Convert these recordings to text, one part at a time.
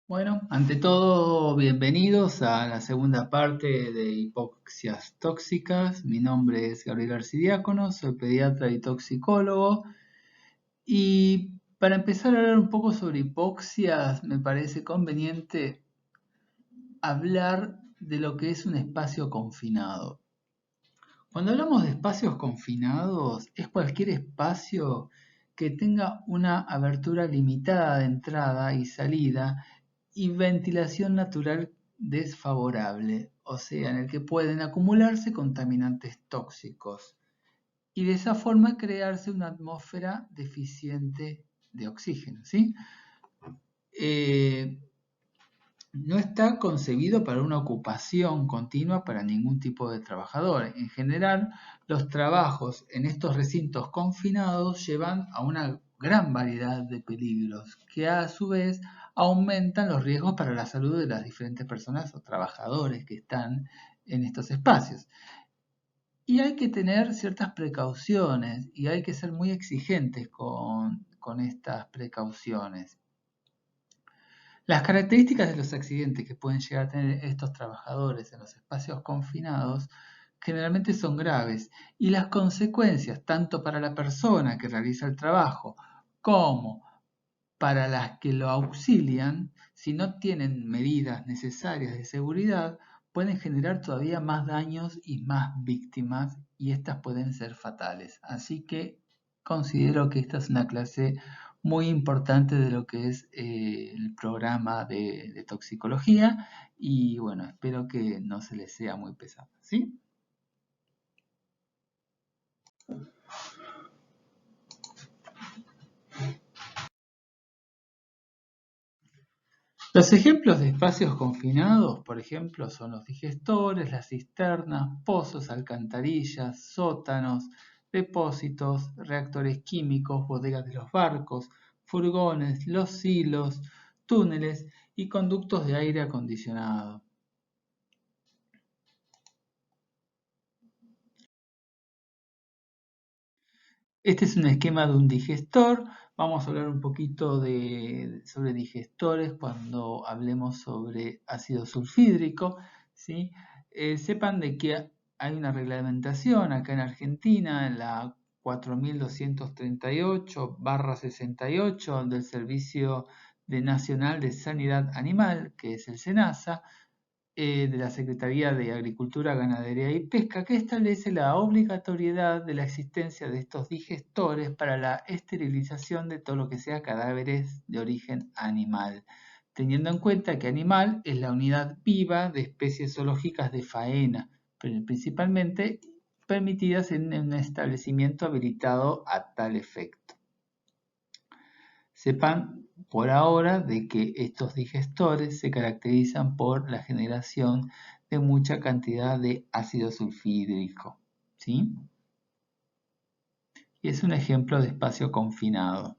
Bueno, ante todo, bienvenidos a la segunda parte de hipoxias tóxicas. Mi nombre es Gabriel Arcidiácono, soy pediatra y toxicólogo. Y para empezar a hablar un poco sobre hipoxias, me parece conveniente hablar de lo que es un espacio confinado. Cuando hablamos de espacios confinados, es cualquier espacio que tenga una abertura limitada de entrada y salida y ventilación natural desfavorable, o sea, en el que pueden acumularse contaminantes tóxicos y de esa forma crearse una atmósfera deficiente de oxígeno, ¿sí? Eh, no está concebido para una ocupación continua para ningún tipo de trabajador. En general, los trabajos en estos recintos confinados llevan a una gran variedad de peligros que a su vez aumentan los riesgos para la salud de las diferentes personas o trabajadores que están en estos espacios. Y hay que tener ciertas precauciones y hay que ser muy exigentes con estas precauciones. Las características de los accidentes que pueden llegar a tener estos trabajadores en los espacios confinados generalmente son graves y las consecuencias, tanto para la persona que realiza el trabajo como para las que lo auxilian, si no tienen medidas necesarias de seguridad, pueden generar todavía más daños y más víctimas y estas pueden ser fatales. Así que considero que esta es una clase muy importante de lo que es el programa de toxicología y bueno, espero que no se les sea muy pesado, ¿sí? Los ejemplos de espacios confinados, por ejemplo, son los digestores, las cisternas, pozos, alcantarillas, sótanos, depósitos, reactores químicos, bodegas de los barcos, furgones, los silos, túneles y conductos de aire acondicionado. Este es un esquema de un digestor. Vamos a hablar un poquito sobre digestores cuando hablemos sobre ácido sulfídrico, ¿sí? Sepan de que hay una reglamentación acá en Argentina, en la 4238/68 del Servicio Nacional de Sanidad Animal, que es el SENASA, de la Secretaría de Agricultura, Ganadería y Pesca, que establece la obligatoriedad de la existencia de estos digestores para la esterilización de todo lo que sea cadáveres de origen animal, teniendo en cuenta que animal es la unidad viva de especies zoológicas de faena, pero principalmente permitidas en un establecimiento habilitado a tal efecto. Sepan por ahora de que estos digestores se caracterizan por la generación de mucha cantidad de ácido sulfídrico, ¿sí? Y es un ejemplo de espacio confinado.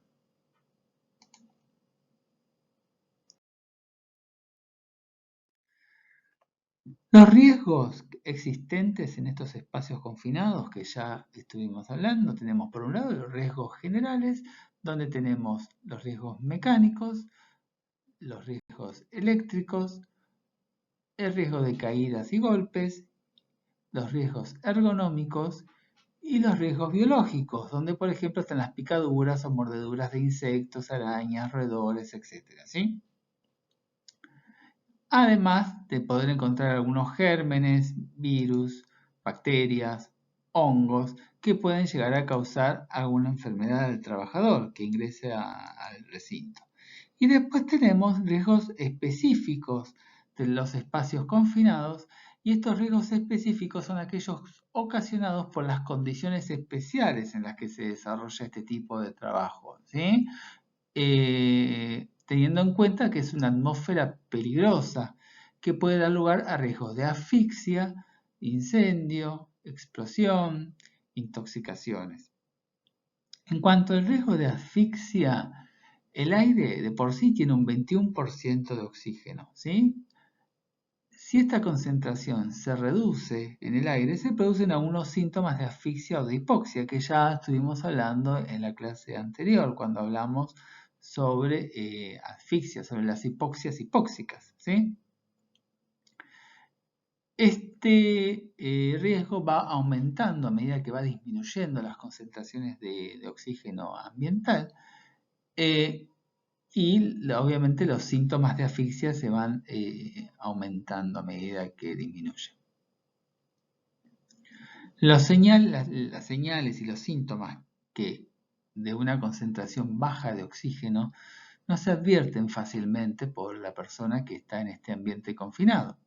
Los riesgos existentes en estos espacios confinados que ya estuvimos hablando, tenemos por un lado los riesgos generales, donde tenemos los riesgos mecánicos, los riesgos eléctricos, el riesgo de caídas y golpes, los riesgos ergonómicos y los riesgos biológicos, donde por ejemplo están las picaduras o mordeduras de insectos, arañas, roedores, etc. ¿sí? Además de poder encontrar algunos gérmenes, virus, bacterias, hongos que pueden llegar a causar alguna enfermedad al trabajador que ingrese al recinto. Y después tenemos riesgos específicos de los espacios confinados y estos riesgos específicos son aquellos ocasionados por las condiciones especiales en las que se desarrolla este tipo de trabajo, ¿sí? Teniendo en cuenta que es una atmósfera peligrosa que puede dar lugar a riesgos de asfixia, incendio, explosión, intoxicaciones. En cuanto al riesgo de asfixia, el aire de por sí tiene un 21% de oxígeno, ¿sí? Si esta concentración se reduce en el aire, se producen algunos síntomas de asfixia o de hipoxia, que ya estuvimos hablando en la clase anterior, cuando hablamos sobre asfixia, sobre las hipoxias hipóxicas, ¿sí? Este riesgo va aumentando a medida que va disminuyendo las concentraciones de oxígeno ambiental y obviamente los síntomas de asfixia se van aumentando a medida que disminuye. Las señales y los síntomas de una concentración baja de oxígeno no se advierten fácilmente por la persona que está en este ambiente confinado.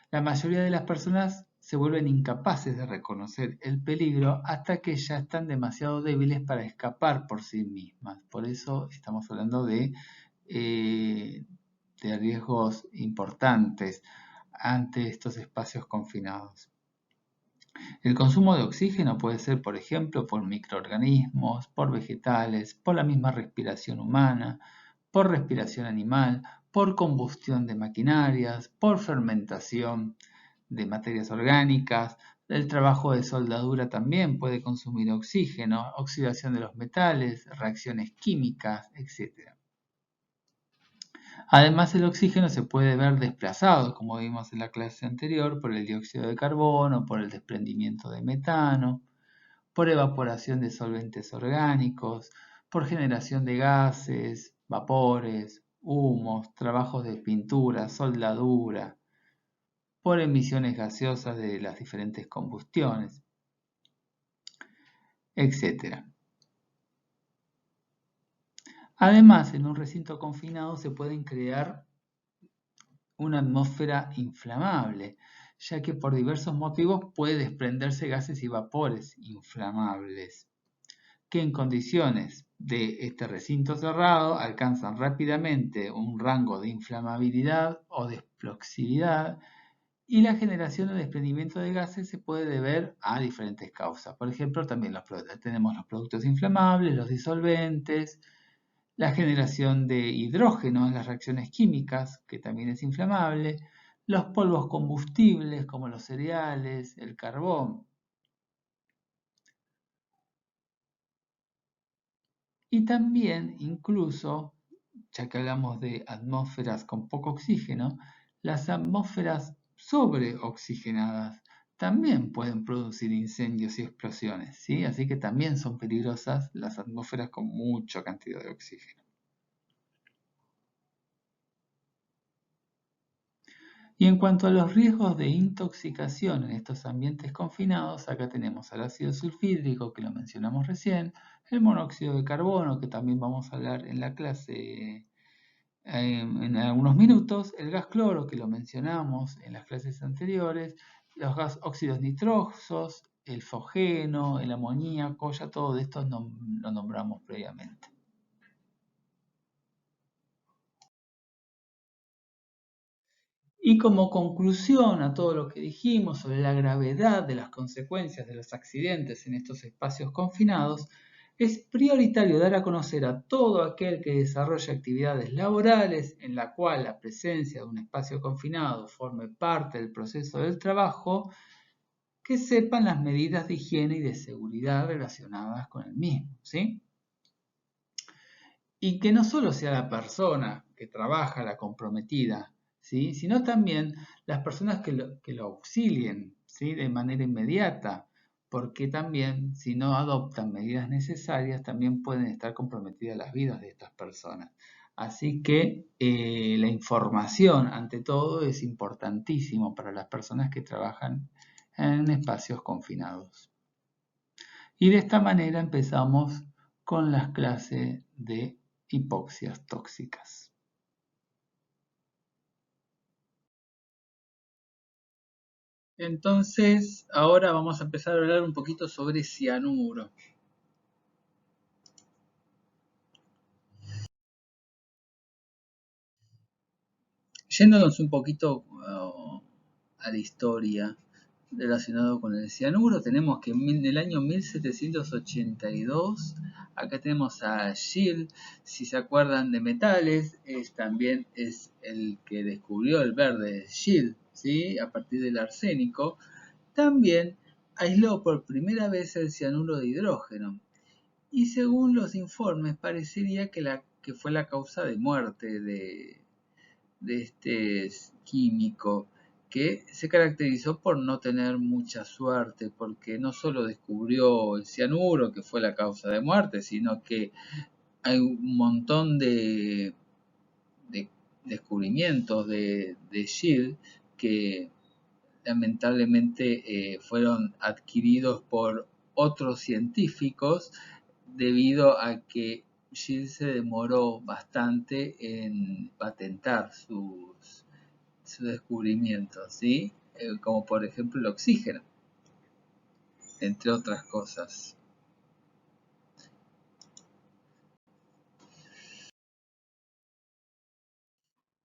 La mayoría de las personas se vuelven incapaces de reconocer el peligro hasta que ya están demasiado débiles para escapar por sí mismas. Por eso estamos hablando de riesgos importantes ante estos espacios confinados. El consumo de oxígeno puede ser, por ejemplo, por microorganismos, por vegetales, por la misma respiración humana, por respiración animal, por combustión de maquinarias, por fermentación de materias orgánicas. El trabajo de soldadura también puede consumir oxígeno, oxidación de los metales, reacciones químicas, etc. Además, el oxígeno se puede ver desplazado, como vimos en la clase anterior, por el dióxido de carbono, por el desprendimiento de metano, por evaporación de solventes orgánicos, por generación de gases, vapores, humos, trabajos de pintura, soldadura, por emisiones gaseosas de las diferentes combustiones, etc. Además, en un recinto confinado se pueden crear una atmósfera inflamable, ya que por diversos motivos puede desprenderse gases y vapores inflamables, que en condiciones de este recinto cerrado alcanzan rápidamente un rango de inflamabilidad o de explosividad, y la generación o desprendimiento de gases se puede deber a diferentes causas. Por ejemplo, también tenemos los productos inflamables, los disolventes, la generación de hidrógeno en las reacciones químicas, que también es inflamable, los polvos combustibles como los cereales, el carbón. Y también, incluso, ya que hablamos de atmósferas con poco oxígeno, las atmósferas sobreoxigenadas también pueden producir incendios y explosiones, ¿sí? Así que también son peligrosas las atmósferas con mucha cantidad de oxígeno. Y en cuanto a los riesgos de intoxicación en estos ambientes confinados, acá tenemos al ácido sulfídrico, que lo mencionamos recién, el monóxido de carbono, que también vamos a hablar en la clase en algunos minutos, el gas cloro, que lo mencionamos en las clases anteriores, los óxidos nitrosos, el fosgeno, el amoníaco, ya todo esto lo nombramos previamente. Y como conclusión a todo lo que dijimos sobre la gravedad de las consecuencias de los accidentes en estos espacios confinados, es prioritario dar a conocer a todo aquel que desarrolle actividades laborales en la cual la presencia de un espacio confinado forme parte del proceso del trabajo, que sepan las medidas de higiene y de seguridad relacionadas con el mismo, ¿sí? Y que no solo sea la persona que trabaja la comprometida, ¿sí? Sino también las personas que lo auxilien, ¿sí? De manera inmediata, porque también si no adoptan medidas necesarias, también pueden estar comprometidas las vidas de estas personas. Así que la información, ante todo, es importantísimo para las personas que trabajan en espacios confinados. Y de esta manera empezamos con las clases de hipoxias tóxicas. Entonces, ahora vamos a empezar a hablar un poquito sobre cianuro. Yéndonos un poquito a la historia relacionado con el cianuro, tenemos que en el año 1782, acá tenemos a Gill, si se acuerdan de metales, también es el que descubrió el verde, Gill, ¿sí? A partir del arsénico, también aisló por primera vez el cianuro de hidrógeno. Y según los informes, parecería que la que fue la causa de muerte de este químico, que se caracterizó por no tener mucha suerte, porque no solo descubrió el cianuro, que fue la causa de muerte, sino que hay un montón de descubrimientos de Shield que lamentablemente fueron adquiridos por otros científicos debido a que Shield se demoró bastante en patentar sus descubrimientos, ¿sí? Como por ejemplo el oxígeno, entre otras cosas.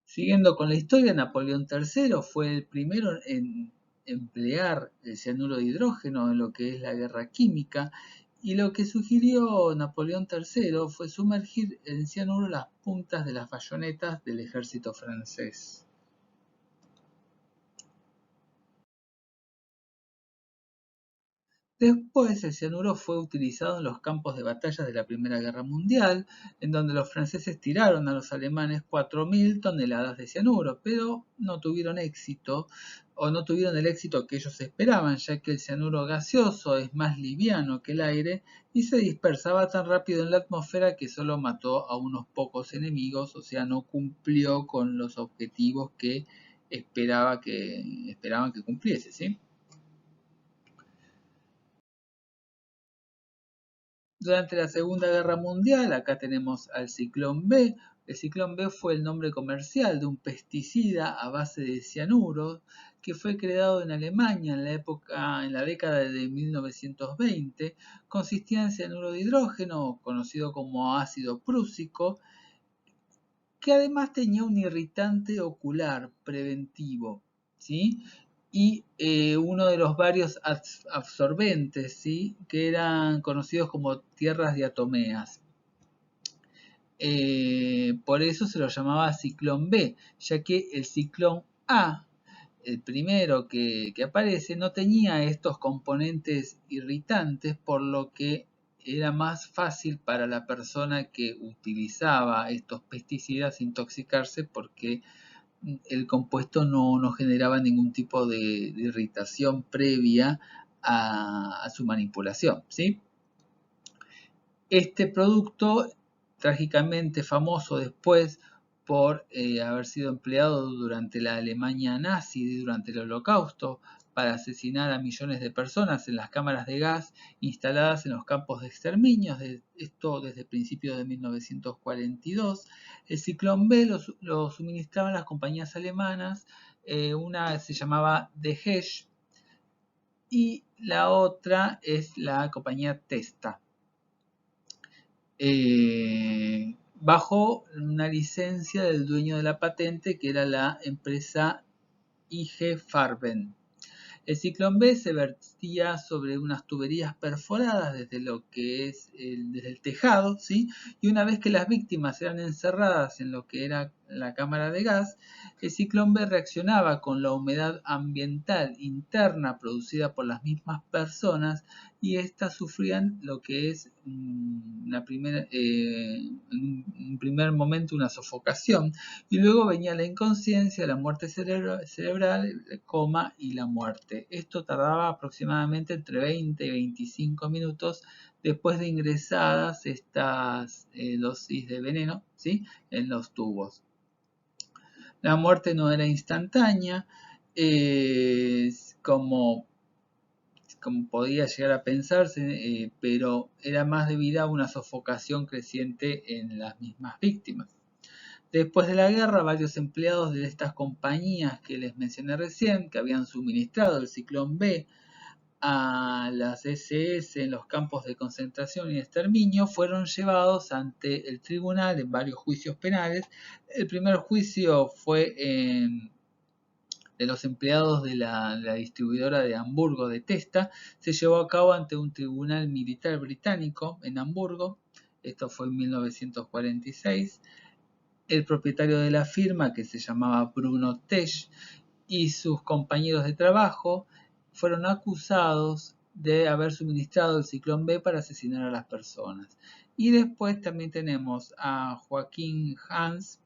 Siguiendo con la historia, Napoleón III fue el primero en emplear el cianuro de hidrógeno en lo que es la guerra química, y lo que sugirió Napoleón III fue sumergir en cianuro las puntas de las bayonetas del ejército francés. Después, el cianuro fue utilizado en los campos de batalla de la Primera Guerra Mundial, en donde los franceses tiraron a los alemanes 4.000 toneladas de cianuro, pero no tuvieron éxito, o no tuvieron el éxito que ellos esperaban, ya que el cianuro gaseoso es más liviano que el aire y se dispersaba tan rápido en la atmósfera que solo mató a unos pocos enemigos, o sea, no cumplió con los objetivos que esperaban que cumpliese, ¿sí? Durante la Segunda Guerra Mundial, acá tenemos al Ciclón B. El Ciclón B fue el nombre comercial de un pesticida a base de cianuro que fue creado en Alemania en la década de 1920. Consistía en cianuro de hidrógeno, conocido como ácido prúsico, que además tenía un irritante ocular preventivo, ¿sí? Y uno de los varios absorbentes, ¿sí? Que eran conocidos como tierras diatomeas. Por eso se lo llamaba ciclón B, ya que el ciclón A, el primero que aparece, no tenía estos componentes irritantes, por lo que era más fácil para la persona que utilizaba estos pesticidas intoxicarse, porque el compuesto no generaba ningún tipo de irritación previa a su manipulación, ¿sí? Este producto, trágicamente famoso después por haber sido empleado durante la Alemania nazi y durante el Holocausto para asesinar a millones de personas en las cámaras de gas instaladas en los campos de exterminio, esto desde principios de 1942. El ciclón B lo suministraban las compañías alemanas, una se llamaba De Hesch y la otra es la compañía Testa. Bajo una licencia del dueño de la patente, que era la empresa IG Farben. El ciclón B se vertía sobre unas tuberías perforadas desde lo que es desde el tejado, ¿sí? Y una vez que las víctimas eran encerradas en lo que era la cámara de gas, el ciclón B reaccionaba con la humedad ambiental interna producida por las mismas personas, y éstas sufrían lo que es en un primer momento una sofocación, y luego venía la inconsciencia, la muerte cerebral, el coma y la muerte. Esto tardaba aproximadamente entre 20 y 25 minutos después de ingresadas estas dosis de veneno, ¿sí? En los tubos. La muerte no era instantánea, como podía llegar a pensarse, pero era más debido a una sofocación creciente en las mismas víctimas. Después de la guerra, varios empleados de estas compañías que les mencioné recién, que habían suministrado el ciclón B a las SS en los campos de concentración y exterminio, fueron llevados ante el tribunal en varios juicios penales. El primer juicio fue de los empleados de la distribuidora de Hamburgo de Testa. Se llevó a cabo ante un tribunal militar británico en Hamburgo. Esto fue en 1946. El propietario de la firma, que se llamaba Bruno Tesch, y sus compañeros de trabajo fueron acusados de haber suministrado el ciclón B para asesinar a las personas. Y después también tenemos a Joaquín Hans,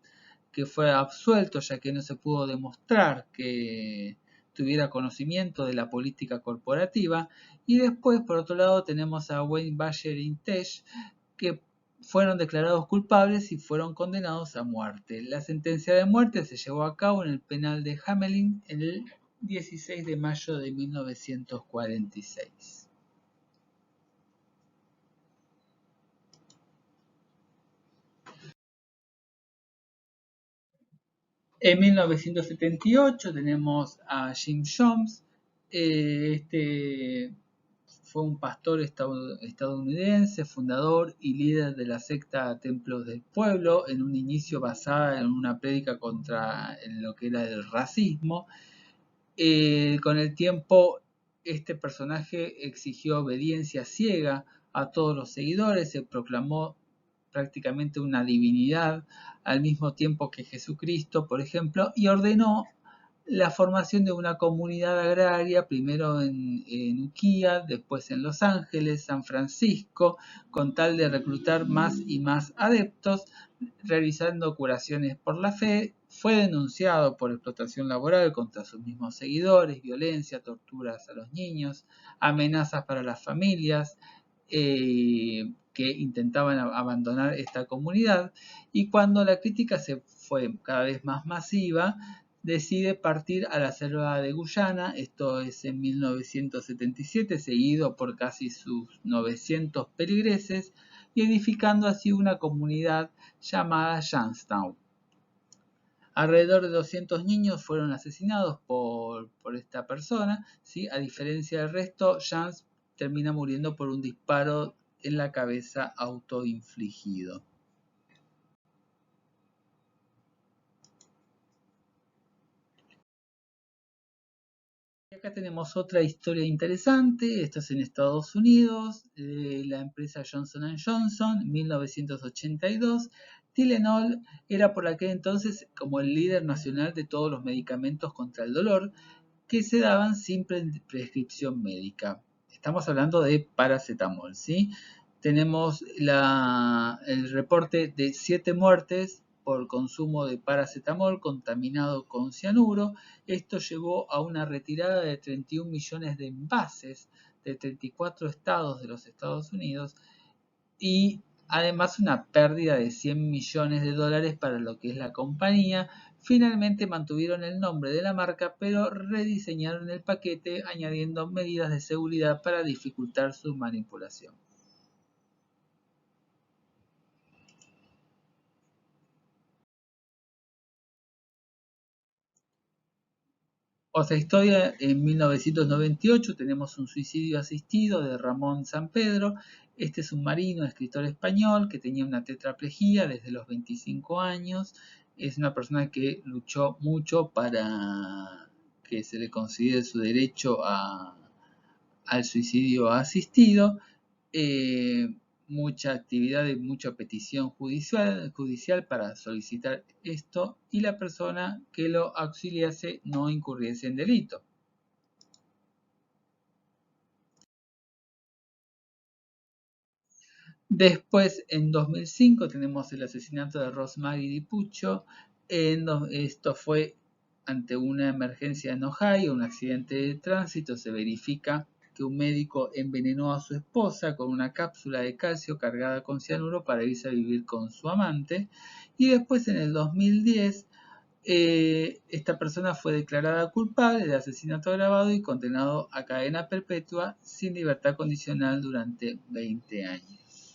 que fue absuelto ya que no se pudo demostrar que tuviera conocimiento de la política corporativa. Y después, por otro lado, tenemos a Wayne Bayer y Tesh, que fueron declarados culpables y fueron condenados a muerte. La sentencia de muerte se llevó a cabo en el penal de Hamelin el 16 de mayo de 1946. En 1978 tenemos a Jim Jones. Este fue un pastor estadounidense, fundador y líder de la secta Templos del Pueblo, en un inicio basada en una prédica contra lo que era el racismo. Con el tiempo, este personaje exigió obediencia ciega a todos los seguidores, se proclamó prácticamente una divinidad al mismo tiempo que Jesucristo, por ejemplo, y ordenó la formación de una comunidad agraria, primero en Ukiah, después en Los Ángeles, San Francisco, con tal de reclutar más y más adeptos, realizando curaciones por la fe. Fue denunciado por explotación laboral contra sus mismos seguidores, violencia, torturas a los niños, amenazas para las familias que intentaban abandonar esta comunidad. Y cuando la crítica se fue cada vez más masiva, decide partir a la selva de Guyana, esto es en 1977, seguido por casi sus 900 peligreses, y edificando así una comunidad llamada Johnstown. Alrededor de 200 niños fueron asesinados por esta persona, ¿sí? A diferencia del resto, Jans termina muriendo por un disparo en la cabeza autoinfligido. Y acá tenemos otra historia interesante, esto es en Estados Unidos, la empresa Johnson & Johnson, 1982. Tylenol era por aquel entonces como el líder nacional de todos los medicamentos contra el dolor que se daban sin prescripción médica. Estamos hablando de paracetamol, ¿sí? Tenemos el reporte de 7 muertes por consumo de paracetamol contaminado con cianuro. Esto llevó a una retirada de 31 millones de envases de 34 estados de los Estados Unidos y además una pérdida de 100 millones de dólares para lo que es la compañía. Finalmente mantuvieron el nombre de la marca, pero rediseñaron el paquete añadiendo medidas de seguridad para dificultar su manipulación. Otra historia, en 1998 tenemos un suicidio asistido de Ramón Sampedro. Este es un marino, escritor español que tenía una tetraplegia desde los 25 años. Es una persona que luchó mucho para que se le considere su derecho al suicidio asistido. eh, Mucha actividad y mucha petición judicial para solicitar esto y la persona que lo auxiliase no incurriese en delito. Después, en 2005, tenemos el asesinato de Rosemary DiPuccio. Esto fue ante una emergencia en Ohio, un accidente de tránsito. Se verifica que un médico envenenó a su esposa con una cápsula de calcio cargada con cianuro para irse a vivir con su amante. Y después, en el 2010, esta persona fue declarada culpable de asesinato agravado y condenado a cadena perpetua sin libertad condicional durante 20 años.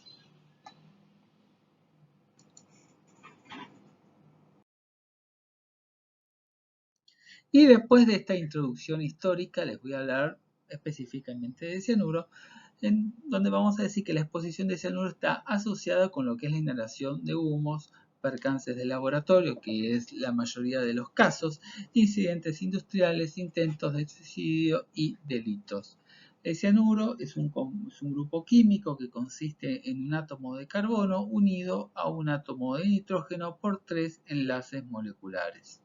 Y después de esta introducción histórica les voy a hablar específicamente de cianuro, en donde vamos a decir que la exposición de cianuro está asociada con lo que es la inhalación de humos, percances de laboratorio, que es la mayoría de los casos, incidentes industriales, intentos de suicidio y delitos. El cianuro es un grupo químico que consiste en un átomo de carbono unido a un átomo de nitrógeno por 3 enlaces moleculares.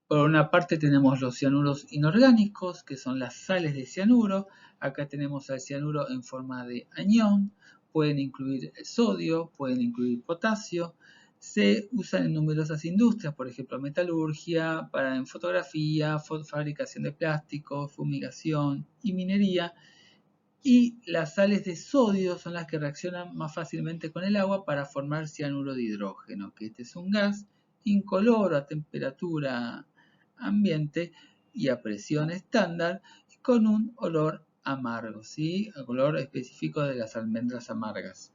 Por una parte tenemos los cianuros inorgánicos, que son las sales de cianuro. Acá tenemos al cianuro en forma de anión. Pueden incluir sodio, pueden incluir potasio. Se usan en numerosas industrias, por ejemplo, metalurgia, en fotografía, fabricación de plásticos, fumigación y minería. Y las sales de sodio son las que reaccionan más fácilmente con el agua para formar cianuro de hidrógeno, que este es un gas incoloro a temperatura ambiente y a presión estándar con un olor amargo, ¿sí? El olor específico de las almendras amargas.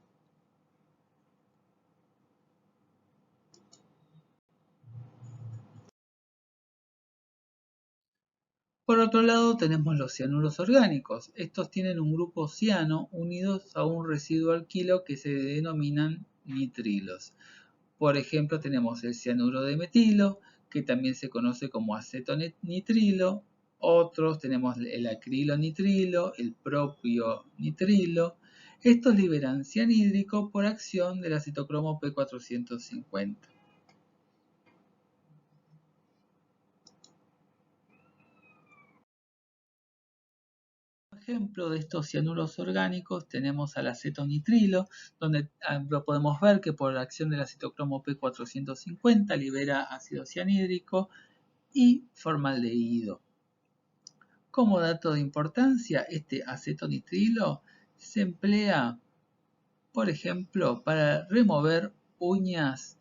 Por otro lado tenemos los cianuros orgánicos. Estos tienen un grupo ciano unidos a un residuo alquilo que se denominan nitrilos. Por ejemplo, tenemos el cianuro de metilo, que también se conoce como acetonitrilo. Otros tenemos el acrilonitrilo, el propio nitrilo. Estos liberan cianhídrico por acción del citocromo P450. Ejemplo de estos cianuros orgánicos tenemos al acetonitrilo, donde lo podemos ver que por la acción del citocromo P450 libera ácido cianhídrico y formaldehído. Como dato de importancia, este acetonitrilo se emplea, por ejemplo, para remover uñas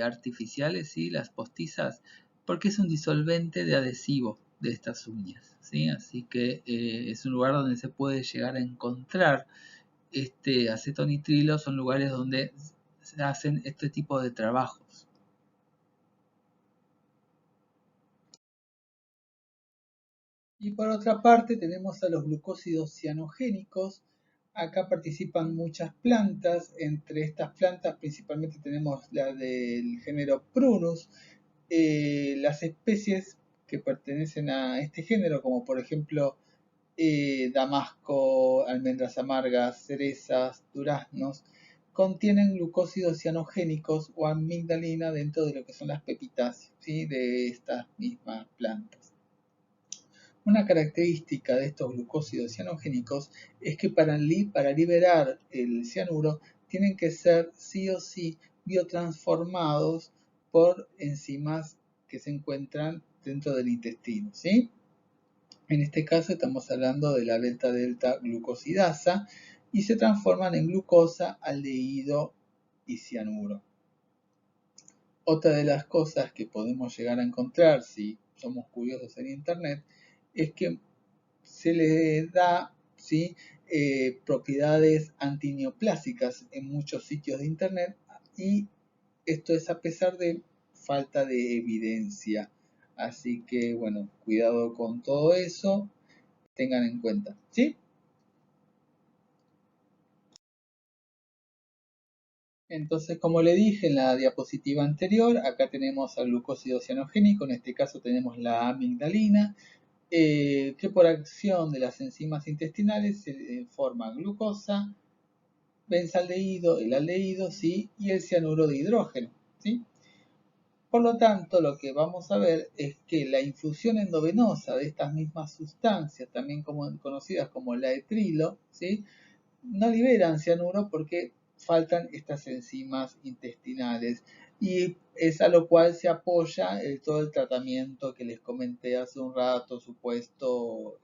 artificiales, ¿sí? Las postizas, porque es un disolvente de adhesivo de estas uñas, ¿sí? Así que es un lugar donde se puede llegar a encontrar este acetonitrilo, son lugares donde se hacen este tipo de trabajos. Y por otra parte tenemos a los glucósidos cianogénicos. Acá participan muchas plantas. Entre estas plantas principalmente tenemos la del género Prunus. Las especies que pertenecen a este género, como por ejemplo damasco, almendras amargas, cerezas, duraznos, contienen glucósidos cianogénicos o amigdalina dentro de lo que son las pepitáceas, ¿sí? De estas mismas plantas. Una característica de estos glucósidos cianogénicos es que para liberar el cianuro tienen que ser sí o sí biotransformados por enzimas que se encuentran dentro del intestino, ¿sí? En este caso estamos hablando de la delta-delta glucosidasa y se transforman en glucosa, aldehído y cianuro. Otra de las cosas que podemos llegar a encontrar si somos curiosos en internet es que se le da, ¿sí? Propiedades antineoplásicas en muchos sitios de internet y esto es a pesar de falta de evidencia. Así que bueno, cuidado con todo eso, tengan en cuenta, ¿sí? Entonces, como le dije en la diapositiva anterior, acá tenemos al glucósido cianogénico, en este caso tenemos la amigdalina, que por acción de las enzimas intestinales se forma glucosa, benzaldehído, el aldehído, ¿sí? Y el cianuro de hidrógeno, ¿sí? Por lo tanto, lo que vamos a ver es que la infusión endovenosa de estas mismas sustancias, también conocidas como la etrilo, ¿sí? No liberan cianuro porque faltan estas enzimas intestinales y es a lo cual se apoya todo el tratamiento que les comenté hace un rato, supuesto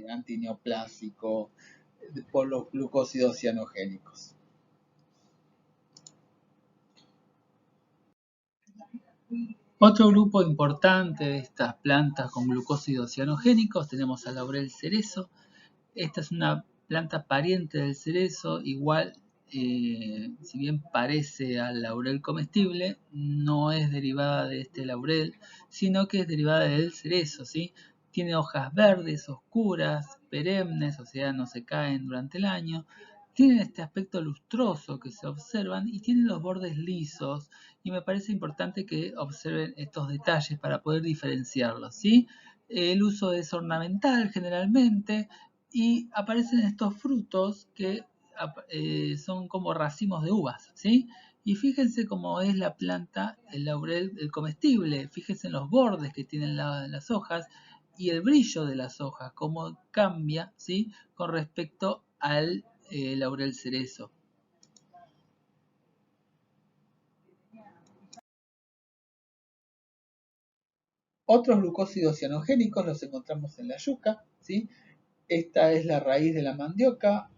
antineoplásico por los glucósidos cianogénicos. Otro grupo importante de estas plantas con glucósidos cianogénicos tenemos al laurel cerezo. Esta es una planta pariente del cerezo, igual, si bien parece al laurel comestible, no es derivada de este laurel, sino que es derivada del cerezo, ¿sí? Tiene hojas verdes, oscuras, perennes, o sea, no se caen durante el año. Tienen este aspecto lustroso que se observan y tienen los bordes lisos, y me parece importante que observen estos detalles para poder diferenciarlos, ¿sí? El uso es ornamental generalmente, y aparecen estos frutos que son como racimos de uvas, ¿sí? Y fíjense cómo es la planta, el laurel, el comestible. Fíjense en los bordes que tienen las hojas y el brillo de las hojas, cómo cambia, ¿sí?, con respecto al laurel cerezo. Otros glucósidos cianogénicos los encontramos en la yuca, ¿sí? Esta es la raíz de la mandioca,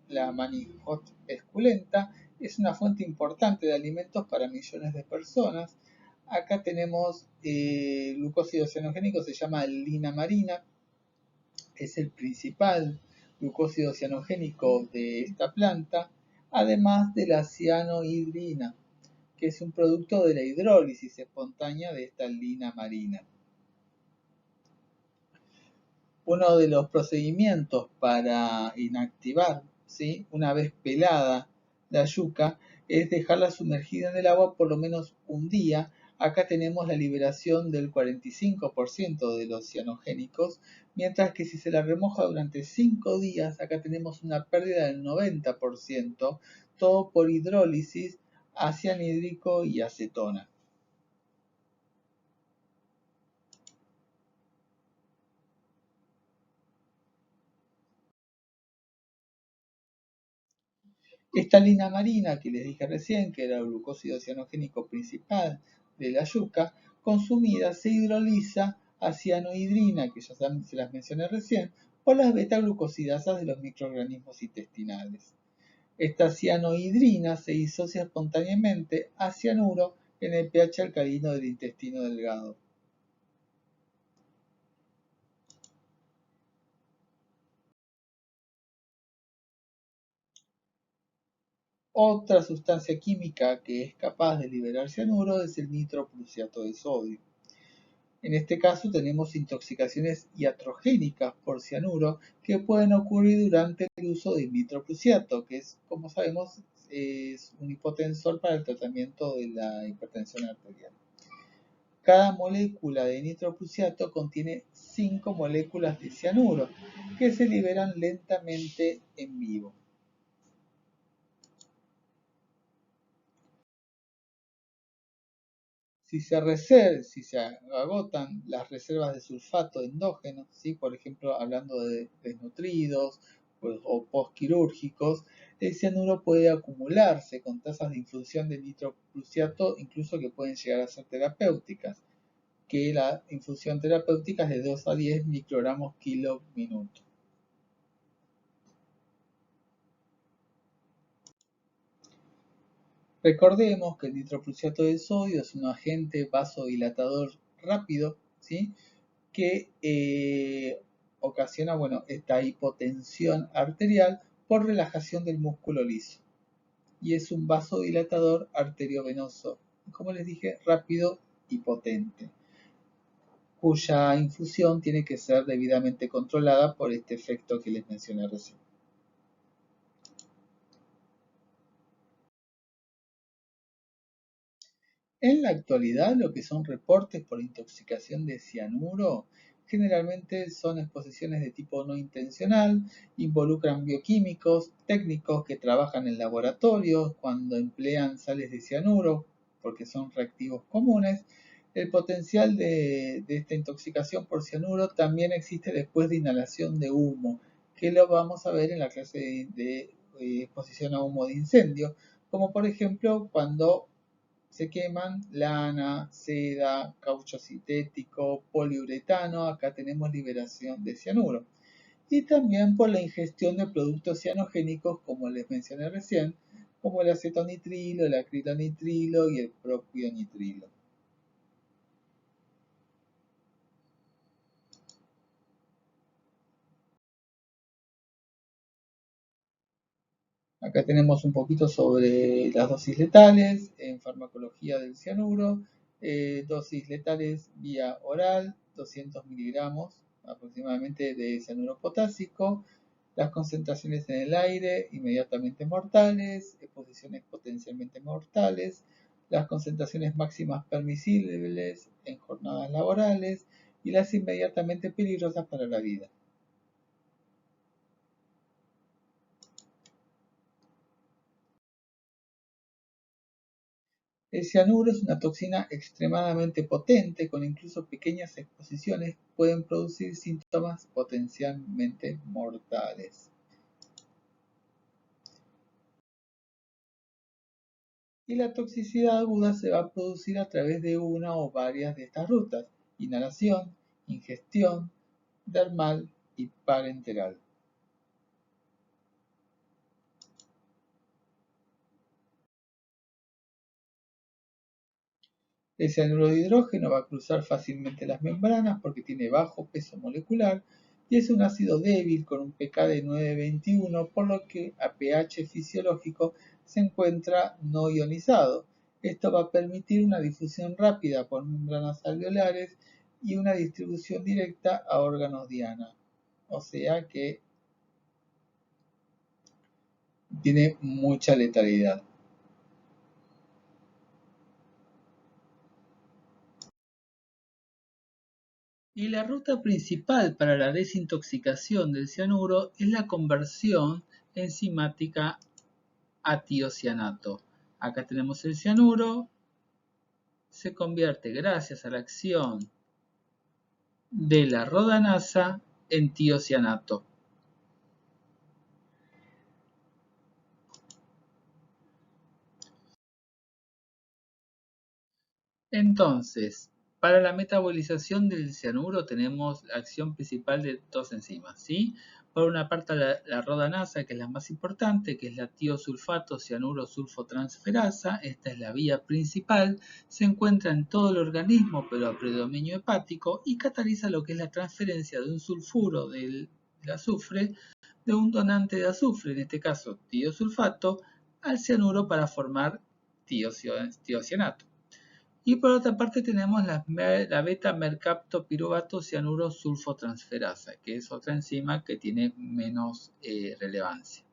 la Manihot esculenta. Es una fuente importante de alimentos para millones de personas. Acá tenemos glucósido cianogénico, se llama lina marina, es el principal glucósido cianogénico de esta planta, además de la cianohidrina, que es un producto de la hidrólisis espontánea de esta lina marina. Uno de los procedimientos para inactivar, ¿sí?, una vez pelada la yuca, es dejarla sumergida en el agua por lo menos un día. Acá tenemos la liberación del 45% de los cianogénicos, mientras que si se la remoja durante 5 días, acá tenemos una pérdida del 90%, todo por hidrólisis a cianhídrico y acetona. Esta lina marina que les dije recién, que era el glucósido cianogénico principal de la yuca, consumida se hidroliza a cianohidrina, que ya se las mencioné recién, por las beta-glucosidasas de los microorganismos intestinales. Esta cianohidrina se disocia espontáneamente a cianuro en el pH alcalino del intestino delgado. Otra sustancia química que es capaz de liberar cianuro es el nitroprusiato de sodio. En este caso tenemos intoxicaciones iatrogénicas por cianuro que pueden ocurrir durante el uso de nitroprusiato, que es, como sabemos, es un hipotensor para el tratamiento de la hipertensión arterial. Cada molécula de nitroprusiato contiene 5 moléculas de cianuro que se liberan lentamente en vivo. Si se agotan las reservas de sulfato endógeno, ¿sí?, por ejemplo, hablando de desnutridos o postquirúrgicos, el cianuro puede acumularse con tasas de infusión de nitroprusiato, incluso que pueden llegar a ser terapéuticas, que la infusión terapéutica es de 2 a 10 microgramos kilo minuto. Recordemos que el nitroprusiato de sodio es un agente vasodilatador rápido, ¿sí?, que ocasiona, bueno, esta hipotensión arterial por relajación del músculo liso. Y es un vasodilatador arteriovenoso, como les dije, rápido y potente, cuya infusión tiene que ser debidamente controlada por este efecto que les mencioné recién. En la actualidad, lo que son reportes por intoxicación de cianuro generalmente son exposiciones de tipo no intencional, involucran bioquímicos, técnicos que trabajan en laboratorios cuando emplean sales de cianuro, porque son reactivos comunes. El potencial de esta intoxicación por cianuro también existe después de inhalación de humo, que lo vamos a ver en la clase de exposición a humo de incendio, como por ejemplo cuando se queman lana, seda, caucho sintético, poliuretano. Acá tenemos liberación de cianuro. Y también por la ingestión de productos cianogénicos, como les mencioné recién, como el acetonitrilo, el acrilonitrilo y el propiontrilo. Acá tenemos un poquito sobre las dosis letales en farmacología del cianuro. Dosis letales vía oral, 200 miligramos aproximadamente de cianuro potásico. Las concentraciones en el aire, inmediatamente mortales. Exposiciones potencialmente mortales. Las concentraciones máximas permisibles en jornadas laborales. Y las inmediatamente peligrosas para la vida. El cianuro es una toxina extremadamente potente, con incluso pequeñas exposiciones pueden producir síntomas potencialmente mortales. Y la toxicidad aguda se va a producir a través de una o varias de estas rutas: inhalación, ingestión, dermal y parenteral. El cianuro de hidrógeno va a cruzar fácilmente las membranas porque tiene bajo peso molecular y es un ácido débil con un pK de 9,21, por lo que a pH fisiológico se encuentra no ionizado. Esto va a permitir una difusión rápida por membranas alveolares y una distribución directa a órganos diana. O sea que tiene mucha letalidad. Y la ruta principal para la desintoxicación del cianuro es la conversión enzimática a tiocianato. Acá tenemos el cianuro, se convierte gracias a la acción de la rodanasa en tiocianato. Entonces, para la metabolización del cianuro tenemos la acción principal de dos enzimas, ¿sí? Por una parte la rodanasa, que es la más importante, que es la tiosulfato cianuro sulfotransferasa. Esta es la vía principal, se encuentra en todo el organismo, pero a predominio hepático, y cataliza lo que es la transferencia de un sulfuro del azufre, de un donante de azufre, en este caso tiosulfato, al cianuro para formar tiocianato. Y por otra parte tenemos la beta-mercaptopiruvato cianuro sulfotransferasa, que es otra enzima que tiene menos relevancia.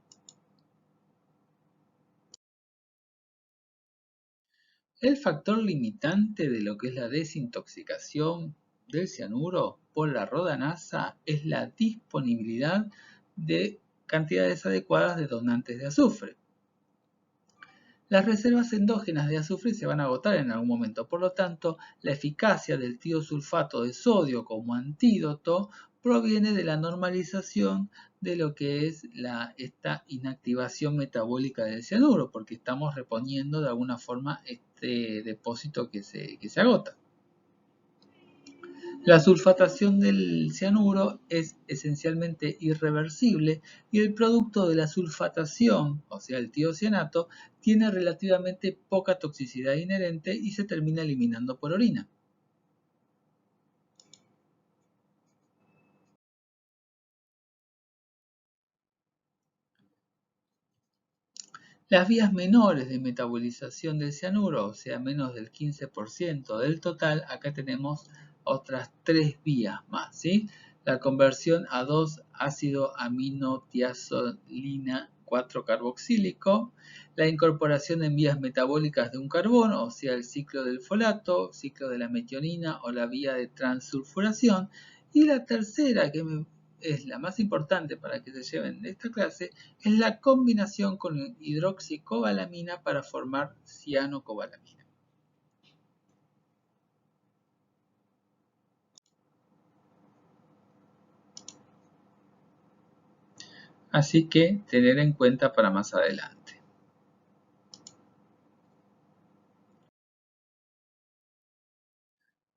El factor limitante de lo que es la desintoxicación del cianuro por la rodanasa es la disponibilidad de cantidades adecuadas de donantes de azufre. Las reservas endógenas de azufre se van a agotar en algún momento, por lo tanto, la eficacia del tiosulfato de sodio como antídoto proviene de la normalización de lo que es esta inactivación metabólica del cianuro, porque estamos reponiendo de alguna forma este depósito que se agota. La sulfatación del cianuro es esencialmente irreversible y el producto de la sulfatación, o sea el tiocianato, tiene relativamente poca toxicidad inherente y se termina eliminando por orina. Las vías menores de metabolización del cianuro, o sea menos del 15% del total, acá tenemos otras tres vías más, ¿sí? La conversión a 2-ácido aminotiazolina 4-carboxílico, la incorporación en vías metabólicas de un carbono, o sea el ciclo del folato, ciclo de la metionina o la vía de transulfuración, y la tercera, que es la más importante para que se lleven de esta clase, es la combinación con hidroxicobalamina para formar cianocobalamina. Así que tener en cuenta para más adelante.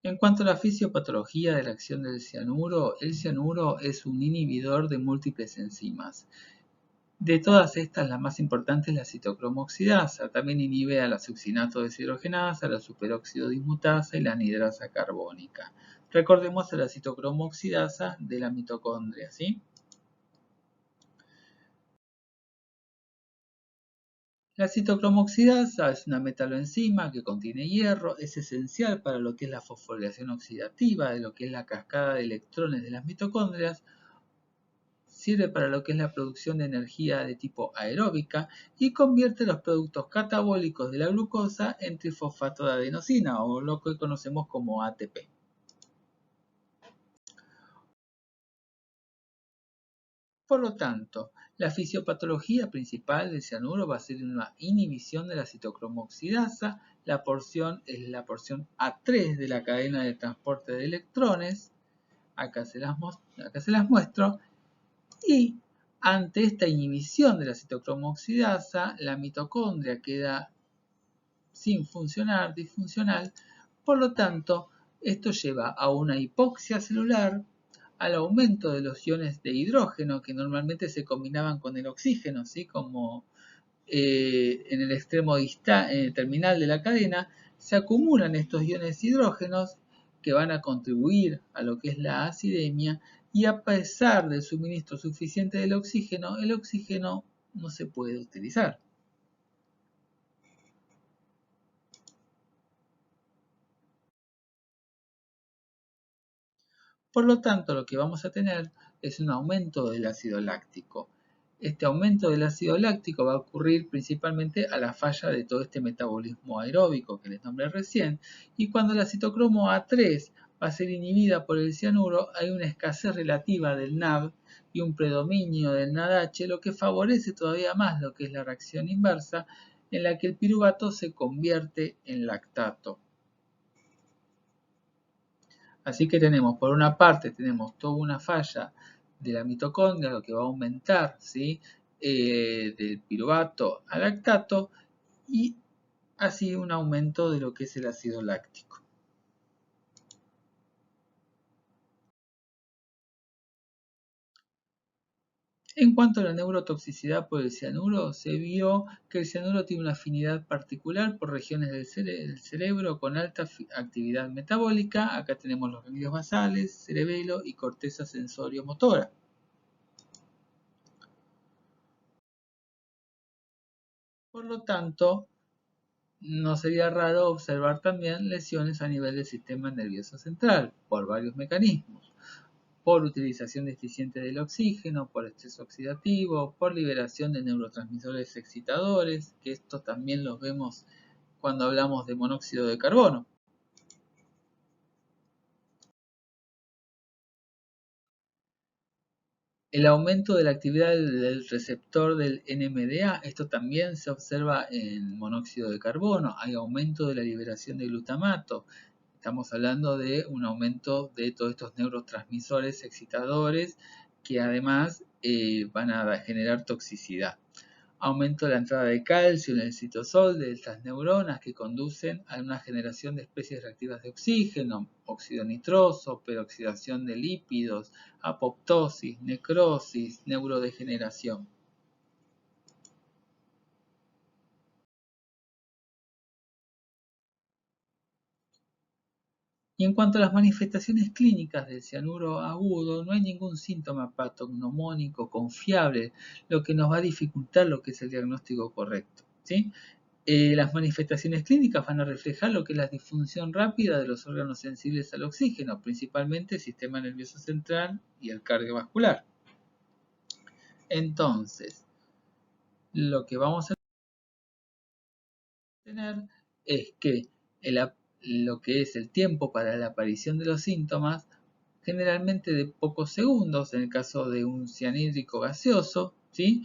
En cuanto a la fisiopatología de la acción del cianuro, el cianuro es un inhibidor de múltiples enzimas. De todas estas, la más importante es la citocromoxidasa. También inhibe a la succinato deshidrogenasa, la superóxido dismutasa y la anhidrasa carbónica. Recordemos a la citocromoxidasa de la mitocondria, ¿sí? La citocromoxidasa es una metaloenzima que contiene hierro, es esencial para lo que es la fosforilación oxidativa, de lo que es la cascada de electrones de las mitocondrias, sirve para lo que es la producción de energía de tipo aeróbica y convierte los productos catabólicos de la glucosa en trifosfato de adenosina, o lo que conocemos como ATP. Por lo tanto, la fisiopatología principal del cianuro va a ser una inhibición de la citocromoxidasa la porción es la porción A3 de la cadena de transporte de electrones. Acá se las muestro. Y ante esta inhibición de la citocromo oxidasa, la mitocondria queda sin funcionar, disfuncional. Por lo tanto, esto lleva a una hipoxia celular, al aumento de los iones de hidrógeno que normalmente se combinaban con el oxígeno, ¿sí? Como en el extremo terminal de la cadena, se acumulan estos iones hidrógenos que van a contribuir a lo que es la acidemia, y a pesar del suministro suficiente del oxígeno, el oxígeno no se puede utilizar. Por lo tanto, lo que vamos a tener es un aumento del ácido láctico. Este aumento del ácido láctico va a ocurrir principalmente a la falla de todo este metabolismo aeróbico que les nombré recién, y cuando la citocromo A3 va a ser inhibida por el cianuro, hay una escasez relativa del NAD y un predominio del NADH, lo que favorece todavía más lo que es la reacción inversa, en la que el piruvato se convierte en lactato. Así que tenemos, por una parte, tenemos toda una falla de la mitocondria, lo que va a aumentar, ¿sí? Del piruvato al lactato, y así un aumento de lo que es el ácido láctico. En cuanto a la neurotoxicidad por el cianuro, se vio que el cianuro tiene una afinidad particular por regiones del cerebro con alta actividad metabólica. Acá tenemos los ganglios basales, cerebelo y corteza sensorio-motora. Por lo tanto, no sería raro observar también lesiones a nivel del sistema nervioso central, por varios mecanismos: por utilización deficiente del oxígeno, por estrés oxidativo, por liberación de neurotransmisores excitadores, que estos también los vemos cuando hablamos de monóxido de carbono. El aumento de la actividad del receptor del NMDA, esto también se observa en monóxido de carbono. Hay aumento de la liberación de glutamato. Estamos hablando de un aumento de todos estos neurotransmisores excitadores que además van a generar toxicidad. Aumento de la entrada de calcio en el citosol de estas neuronas que conducen a una generación de especies reactivas de oxígeno, óxido nitroso, peroxidación de lípidos, apoptosis, necrosis, neurodegeneración. Y en cuanto a las manifestaciones clínicas del cianuro agudo, no hay ningún síntoma patognomónico confiable, lo que nos va a dificultar lo que es el diagnóstico correcto, ¿sí? Las manifestaciones clínicas van a reflejar lo que es la disfunción rápida de los órganos sensibles al oxígeno, principalmente el sistema nervioso central y el cardiovascular. Entonces, lo que vamos a tener es que lo que es el tiempo para la aparición de los síntomas, generalmente de pocos segundos, en el caso de un cianhídrico gaseoso, ¿sí?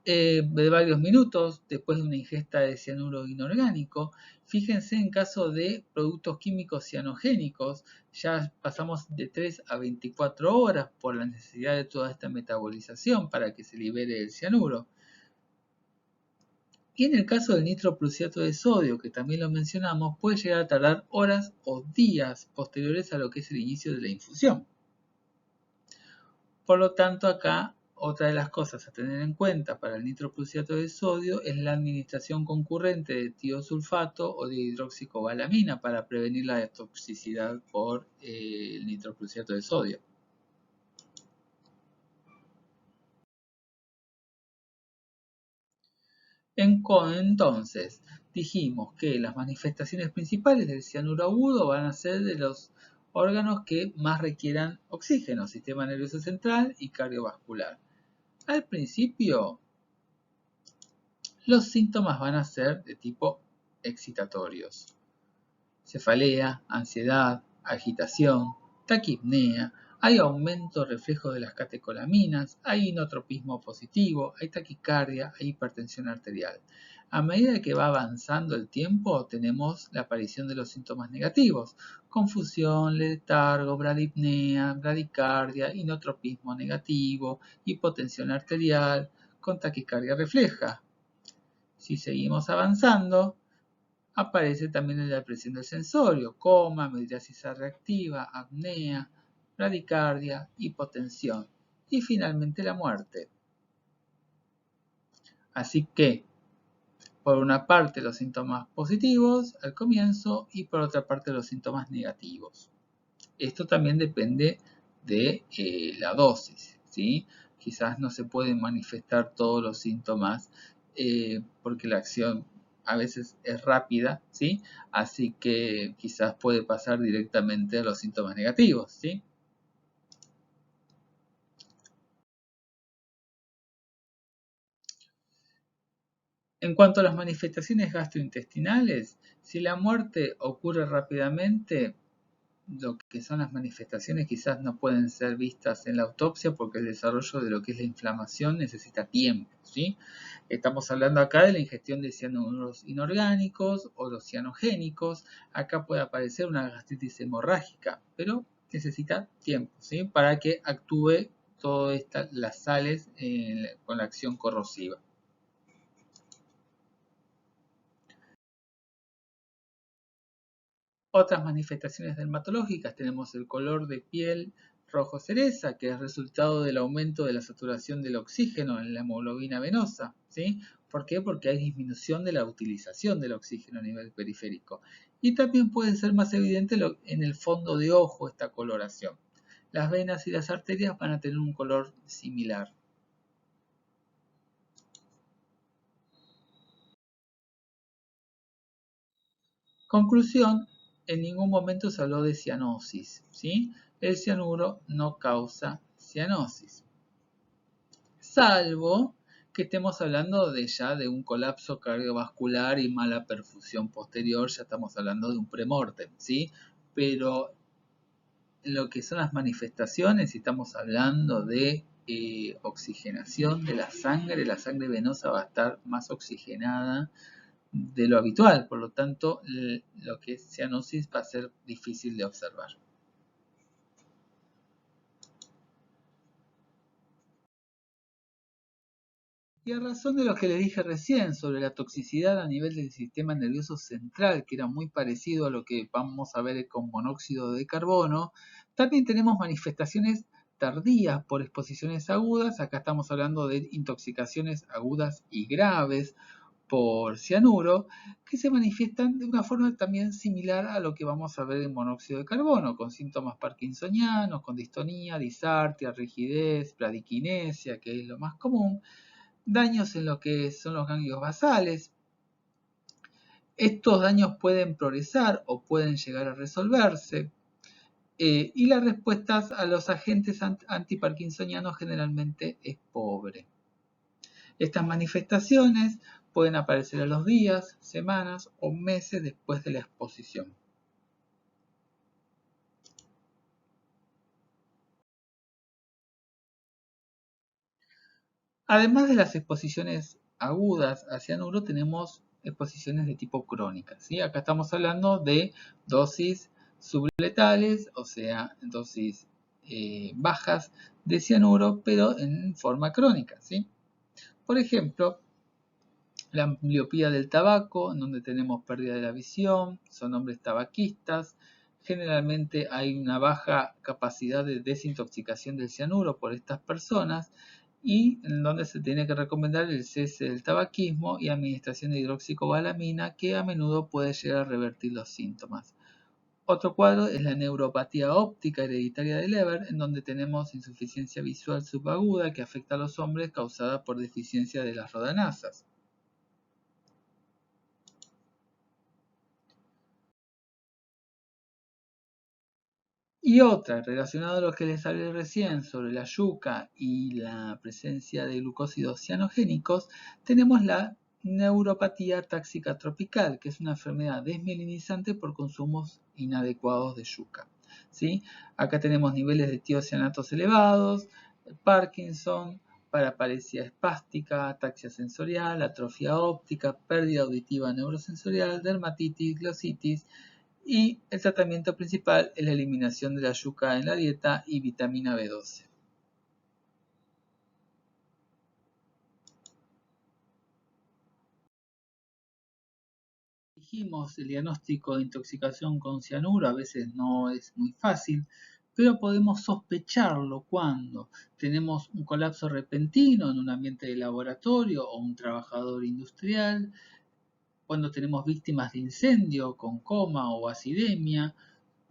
De varios minutos después de una ingesta de cianuro inorgánico. Fíjense en caso de productos químicos cianogénicos, ya pasamos de 3 a 24 horas por la necesidad de toda esta metabolización para que se libere el cianuro. Y en el caso del nitroprusiato de sodio, que también lo mencionamos, puede llegar a tardar horas o días posteriores a lo que es el inicio de la infusión. Por lo tanto, acá otra de las cosas a tener en cuenta para el nitroprusiato de sodio es la administración concurrente de tiosulfato o de hidroxicobalamina para prevenir la toxicidad por el nitroprusiato de sodio. Entonces, dijimos que las manifestaciones principales del cianuro agudo van a ser de los órganos que más requieran oxígeno: sistema nervioso central y cardiovascular. Al principio, los síntomas van a ser de tipo excitatorios: cefalea, ansiedad, agitación, taquipnea, hay aumento reflejo de las catecolaminas, hay inotropismo positivo, hay taquicardia, hay hipertensión arterial. A medida que va avanzando el tiempo, tenemos la aparición de los síntomas negativos: confusión, letargo, bradipnea, bradicardia, inotropismo negativo, hipotensión arterial, con taquicardia refleja. Si seguimos avanzando, aparece también la depresión del sensorio: coma, midriasis reactiva, apnea, bradicardia, hipotensión y finalmente la muerte. Así que, por una parte los síntomas positivos al comienzo y por otra parte los síntomas negativos. Esto también depende de la dosis, ¿sí? Quizás no se pueden manifestar todos los síntomas porque la acción a veces es rápida, ¿sí? Así que quizás puede pasar directamente a los síntomas negativos, ¿sí? En cuanto a las manifestaciones gastrointestinales, si la muerte ocurre rápidamente, lo que son las manifestaciones quizás no pueden ser vistas en la autopsia porque el desarrollo de lo que es la inflamación necesita tiempo, ¿sí? Estamos hablando acá de la ingestión de cianuros inorgánicos o los cianogénicos. Acá puede aparecer una gastritis hemorrágica, pero necesita tiempo, ¿sí? Para que actúe todas las sales con la acción corrosiva. Otras manifestaciones dermatológicas: tenemos el color de piel rojo cereza, que es resultado del aumento de la saturación del oxígeno en la hemoglobina venosa, ¿sí? ¿Por qué? Porque hay disminución de la utilización del oxígeno a nivel periférico. Y también puede ser más evidente en el fondo de ojo esta coloración. Las venas y las arterias van a tener un color similar. Conclusión: en ningún momento se habló de cianosis, ¿sí? El cianuro no causa cianosis, salvo que estemos hablando ya de un colapso cardiovascular y mala perfusión posterior. Ya estamos hablando de un premortem, ¿sí? Pero lo que son las manifestaciones, si estamos hablando de oxigenación de la sangre venosa va a estar más oxigenada de lo habitual, por lo tanto lo que es cianosis va a ser difícil de observar. Y a razón de lo que le dije recién sobre la toxicidad a nivel del sistema nervioso central, que era muy parecido a lo que vamos a ver con monóxido de carbono, también tenemos manifestaciones tardías por exposiciones agudas. Acá estamos hablando de intoxicaciones agudas y graves por cianuro, que se manifiestan de una forma también similar a lo que vamos a ver en monóxido de carbono, con síntomas parkinsonianos, con distonía, disartia, rigidez, bradiquinesia, que es lo más común, daños en lo que son los ganglios basales. Estos daños pueden progresar o pueden llegar a resolverse. Y las respuestas a los agentes antiparkinsonianos generalmente es pobre. Estas manifestaciones pueden aparecer a los días, semanas o meses después de la exposición. Además de las exposiciones agudas a cianuro, tenemos exposiciones de tipo crónica, ¿sí? Acá estamos hablando de dosis subletales, o sea, dosis bajas de cianuro, pero en forma crónica, ¿sí? Por ejemplo, la ambliopía del tabaco, en donde tenemos pérdida de la visión, son hombres tabaquistas. Generalmente hay una baja capacidad de desintoxicación del cianuro por estas personas, y en donde se tiene que recomendar el cese del tabaquismo y administración de hidroxicobalamina, que a menudo puede llegar a revertir los síntomas. Otro cuadro es la neuropatía óptica hereditaria de Leber, en donde tenemos insuficiencia visual subaguda que afecta a los hombres causada por deficiencia de las rodanasas. Y otra, relacionada a lo que les hablé recién sobre la yuca y la presencia de glucósidos cianogénicos, tenemos la neuropatía táxica tropical, que es una enfermedad desmielinizante por consumos inadecuados de yuca. ¿sí? Acá tenemos niveles de tiocianatos elevados, Parkinson, paraparesia espástica, ataxia sensorial, atrofia óptica, pérdida auditiva neurosensorial, dermatitis, glositis, y el tratamiento principal es la eliminación de la yuca en la dieta y vitamina B12. Dijimos, el diagnóstico de intoxicación con cianuro a veces no es muy fácil, pero podemos sospecharlo cuando tenemos un colapso repentino en un ambiente de laboratorio o un trabajador industrial, cuando tenemos víctimas de incendio con coma o acidemia,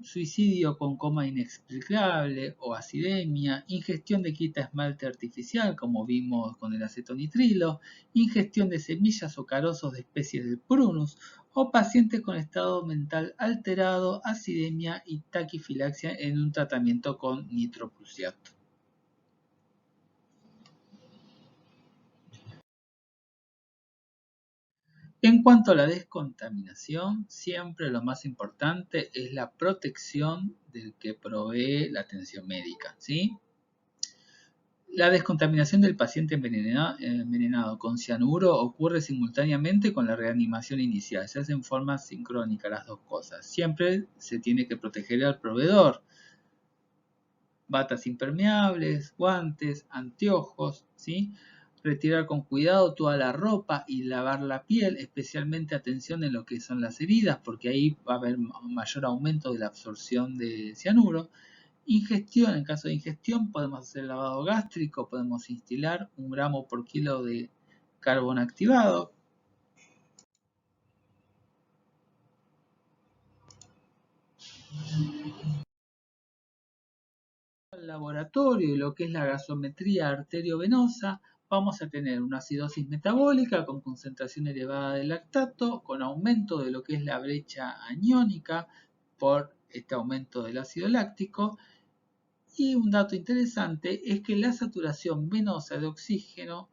suicidio con coma inexplicable o acidemia, ingestión de quita esmalte artificial, como vimos con el acetonitrilo, ingestión de semillas o carozos de especies de prunus, o pacientes con estado mental alterado, acidemia y taquifilaxia en un tratamiento con nitroprusiato. En cuanto a la descontaminación, siempre lo más importante es la protección del que provee la atención médica, ¿sí? La descontaminación del paciente envenenado con cianuro ocurre simultáneamente con la reanimación inicial, se hace en forma sincrónica las dos cosas. Siempre se tiene que proteger al proveedor. Batas impermeables, guantes, anteojos, ¿sí? Retirar con cuidado toda la ropa y lavar la piel, especialmente atención en lo que son las heridas, porque ahí va a haber mayor aumento de la absorción de cianuro. Ingestión, en caso de ingestión podemos hacer lavado gástrico, podemos instilar 1 gramo por kilo de carbón activado. El laboratorio y lo que es la gasometría arteriovenosa, vamos a tener una acidosis metabólica con concentración elevada de lactato, con aumento de lo que es la brecha aniónica por este aumento del ácido láctico. Y un dato interesante es que la saturación venosa de oxígeno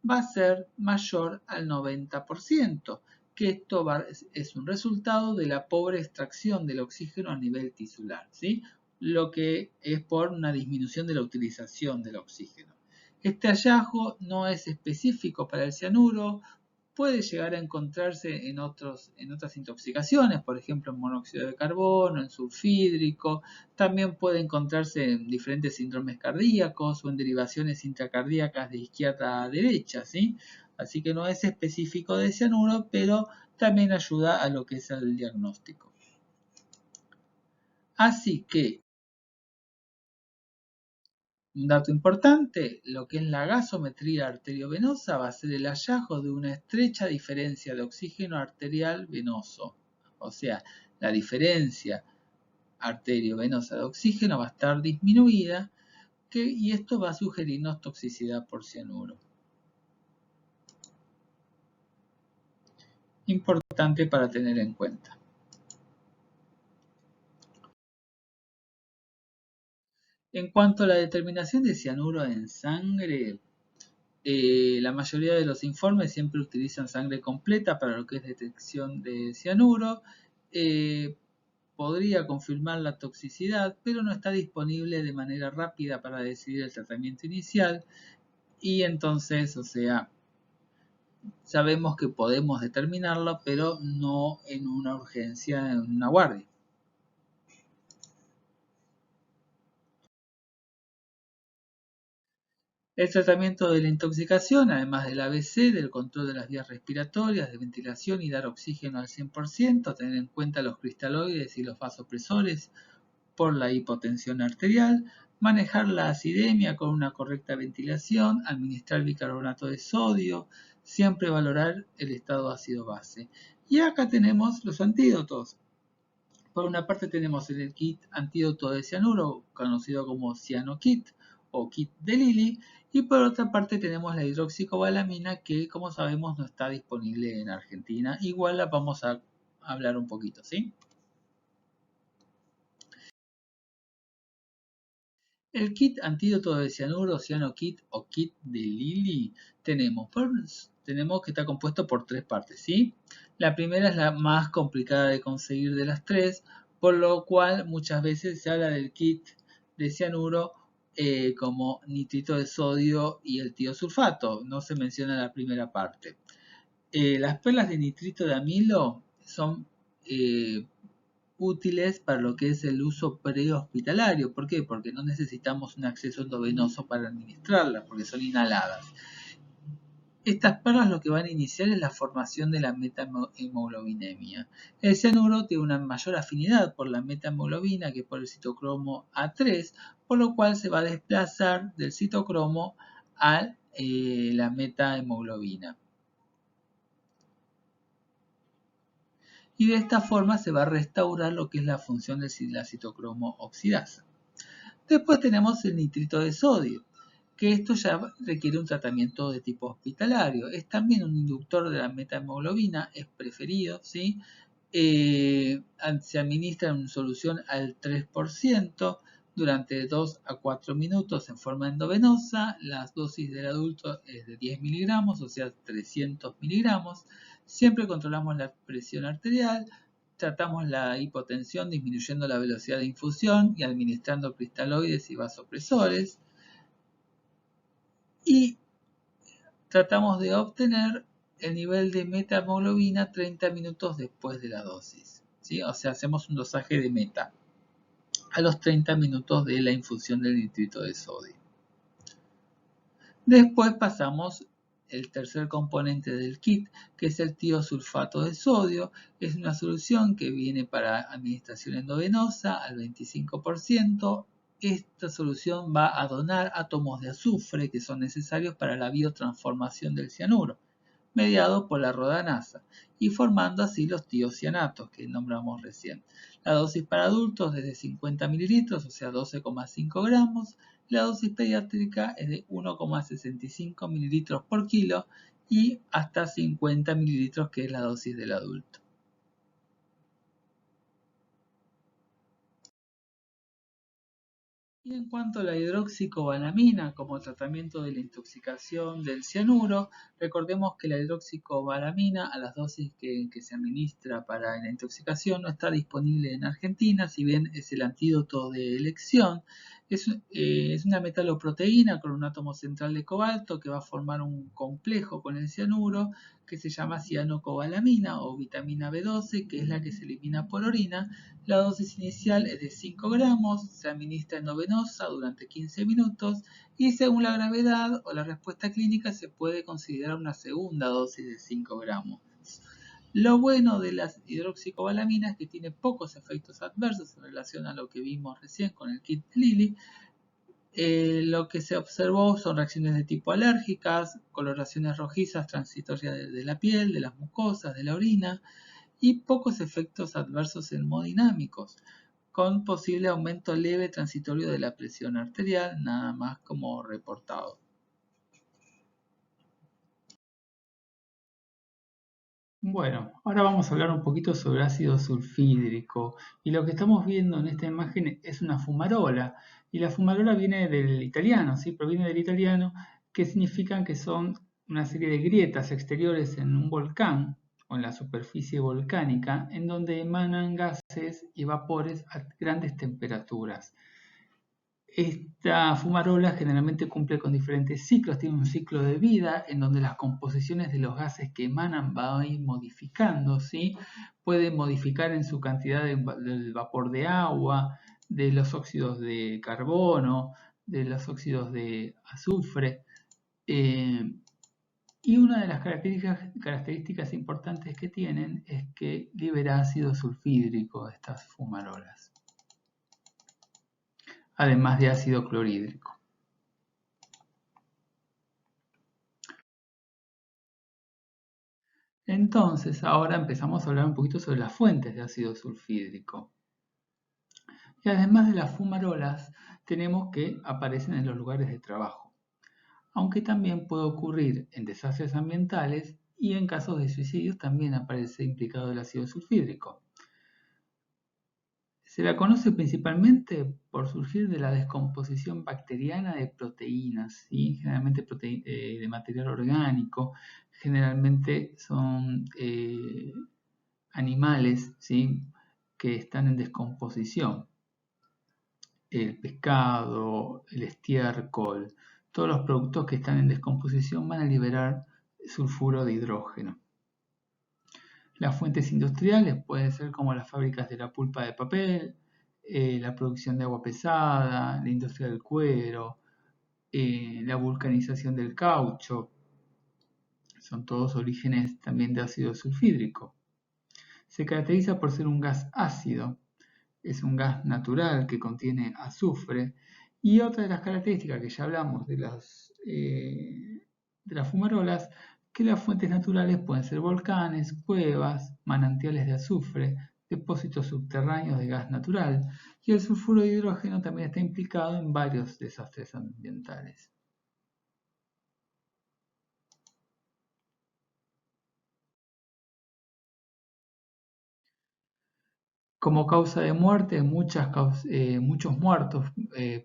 va a ser mayor al 90%, que esto es un resultado de la pobre extracción del oxígeno a nivel tisular, ¿sí? Lo que es por una disminución de la utilización del oxígeno. Este hallazgo no es específico para el cianuro, puede llegar a encontrarse en otras intoxicaciones, por ejemplo en monóxido de carbono, en sulfídrico, también puede encontrarse en diferentes síndromes cardíacos o en derivaciones intracardíacas de izquierda a derecha, ¿sí? Así que no es específico de cianuro, pero también ayuda a lo que es el diagnóstico. Así que un dato importante, lo que es la gasometría arteriovenosa va a ser el hallazgo de una estrecha diferencia de oxígeno arterial venoso. O sea, la diferencia arteriovenosa de oxígeno va a estar disminuida y esto va a sugerirnos toxicidad por cianuro. Importante para tener en cuenta. En cuanto a la determinación de cianuro en sangre, la mayoría de los informes siempre utilizan sangre completa para lo que es detección de cianuro. Podría confirmar la toxicidad, pero no está disponible de manera rápida para decidir el tratamiento inicial. Y entonces, o sea, sabemos que podemos determinarlo, pero no en una urgencia, en una guardia. El tratamiento de la intoxicación, además del ABC, del control de las vías respiratorias, de ventilación y dar oxígeno al 100%, tener en cuenta los cristaloides y los vasopresores por la hipotensión arterial, manejar la acidemia con una correcta ventilación, administrar bicarbonato de sodio, siempre valorar el estado ácido-base. Y acá tenemos los antídotos. Por una parte tenemos el kit antídoto de cianuro, conocido como CianoKit o kit de Lilly, y por otra parte tenemos la hidroxicobalamina que, como sabemos, no está disponible en Argentina. Igual la vamos a hablar un poquito, ¿sí? El kit antídoto de cianuro, CianoKit o kit de Lilly, tenemos que está compuesto por 3 partes, ¿sí? La primera es la más complicada de conseguir de las 3, por lo cual muchas veces se habla del kit de cianuro como nitrito de sodio y el tiosulfato, no se menciona la primera parte. Las perlas de nitrito de amilo son útiles para lo que es el uso prehospitalario. ¿Por qué? Porque no necesitamos un acceso endovenoso para administrarlas, porque son inhaladas. Estas perlas lo que van a iniciar es la formación de la metahemoglobinemia. El cianuro tiene una mayor afinidad por la metahemoglobina que por el citocromo A3, por lo cual se va a desplazar del citocromo a la metahemoglobina. Y de esta forma se va a restaurar lo que es la función de la citocromo oxidasa. Después tenemos el nitrito de sodio, que esto ya requiere un tratamiento de tipo hospitalario. Es también un inductor de la metahemoglobina, es preferido, ¿sí? Se administra en solución al 3% durante 2 a 4 minutos en forma endovenosa. La dosis del adulto es de 10 miligramos, o sea, 300 miligramos. Siempre controlamos la presión arterial, tratamos la hipotensión disminuyendo la velocidad de infusión y administrando cristaloides y vasopresores. Y tratamos de obtener el nivel de metahemoglobina 30 minutos después de la dosis, ¿sí? O sea, hacemos un dosaje de meta a los 30 minutos de la infusión del nitrito de sodio. Después pasamos el tercer componente del kit, que es el tiosulfato de sodio. Es una solución que viene para administración endovenosa al 25%. Esta solución va a donar átomos de azufre que son necesarios para la biotransformación del cianuro, mediado por la rodanasa, y formando así los tiocianatos que nombramos recién. La dosis para adultos es de 50 mililitros, o sea 12,5 gramos. La dosis pediátrica es de 1,65 mililitros por kilo y hasta 50 mililitros, que es la dosis del adulto. Y en cuanto a la hidroxicobalamina como tratamiento de la intoxicación del cianuro, recordemos que la hidroxicobalamina a las dosis que se administra para la intoxicación no está disponible en Argentina, si bien es el antídoto de elección. Es una metaloproteína con un átomo central de cobalto que va a formar un complejo con el cianuro que se llama cianocobalamina o vitamina B12, que es la que se elimina por orina. La dosis inicial es de 5 gramos, se administra endovenosa durante 15 minutos y según la gravedad o la respuesta clínica se puede considerar una segunda dosis de 5 gramos. Lo bueno de las hidroxicobalaminas es que tiene pocos efectos adversos en relación a lo que vimos recién con el kit Lilly. Lo que se observó son reacciones de tipo alérgicas, coloraciones rojizas transitorias de la piel, de las mucosas, de la orina, y pocos efectos adversos hemodinámicos, con posible aumento leve transitorio de la presión arterial, nada más como reportado. Bueno, ahora vamos a hablar un poquito sobre ácido sulfídrico, y lo que estamos viendo en esta imagen es una fumarola, y la fumarola viene del italiano, ¿sí? Proviene del italiano, que significan que son una serie de grietas exteriores en un volcán o en la superficie volcánica, en donde emanan gases y vapores a grandes temperaturas. Esta fumarola generalmente cumple con diferentes ciclos, tiene un ciclo de vida en donde las composiciones de los gases que emanan van a ir modificando, ¿sí? Pueden modificar en su cantidad del vapor de agua, de los óxidos de carbono, de los óxidos de azufre. Y una de las características importantes que tienen es que libera ácido sulfídrico estas fumarolas, además de ácido clorhídrico. Entonces, ahora empezamos a hablar un poquito sobre las fuentes de ácido sulfídrico. Y además de las fumarolas, tenemos que aparecen en los lugares de trabajo, aunque también puede ocurrir en desastres ambientales y en casos de suicidios también aparece implicado el ácido sulfídrico. Se la conoce principalmente por surgir de la descomposición bacteriana de proteínas, ¿sí? Generalmente de material orgánico, generalmente son animales, ¿sí? que están en descomposición. El pescado, el estiércol, todos los productos que están en descomposición van a liberar sulfuro de hidrógeno. Las fuentes industriales pueden ser como las fábricas de la pulpa de papel, la producción de agua pesada, la industria del cuero, la vulcanización del caucho. Son todos orígenes también de ácido sulfídrico. Se caracteriza por ser un gas ácido, es un gas natural que contiene azufre, y otra de las características que ya hablamos de las fumarolas, que las fuentes naturales pueden ser volcanes, cuevas, manantiales de azufre, depósitos subterráneos de gas natural, y el sulfuro de hidrógeno también está implicado en varios desastres ambientales. Como causa de muerte, muchos muertos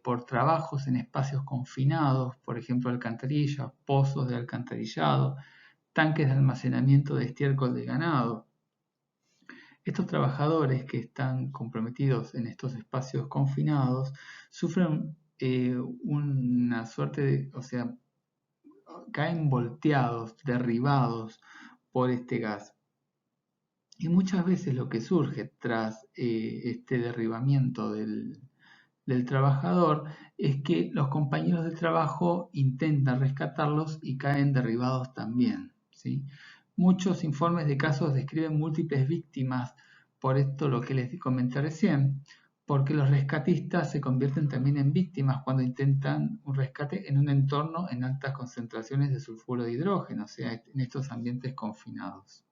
por trabajos en espacios confinados, por ejemplo, alcantarillas, pozos de alcantarillado, tanques de almacenamiento de estiércol de ganado. Estos trabajadores que están comprometidos en estos espacios confinados sufren una suerte de, o sea, caen volteados, derribados por este gas. Y muchas veces lo que surge tras este derribamiento del trabajador es que los compañeros de trabajo intentan rescatarlos y caen derribados también, ¿sí? Muchos informes de casos describen múltiples víctimas por esto lo que les comenté recién, porque los rescatistas se convierten también en víctimas cuando intentan un rescate en un entorno en altas concentraciones de sulfuro de hidrógeno, o sea, en estos ambientes confinados.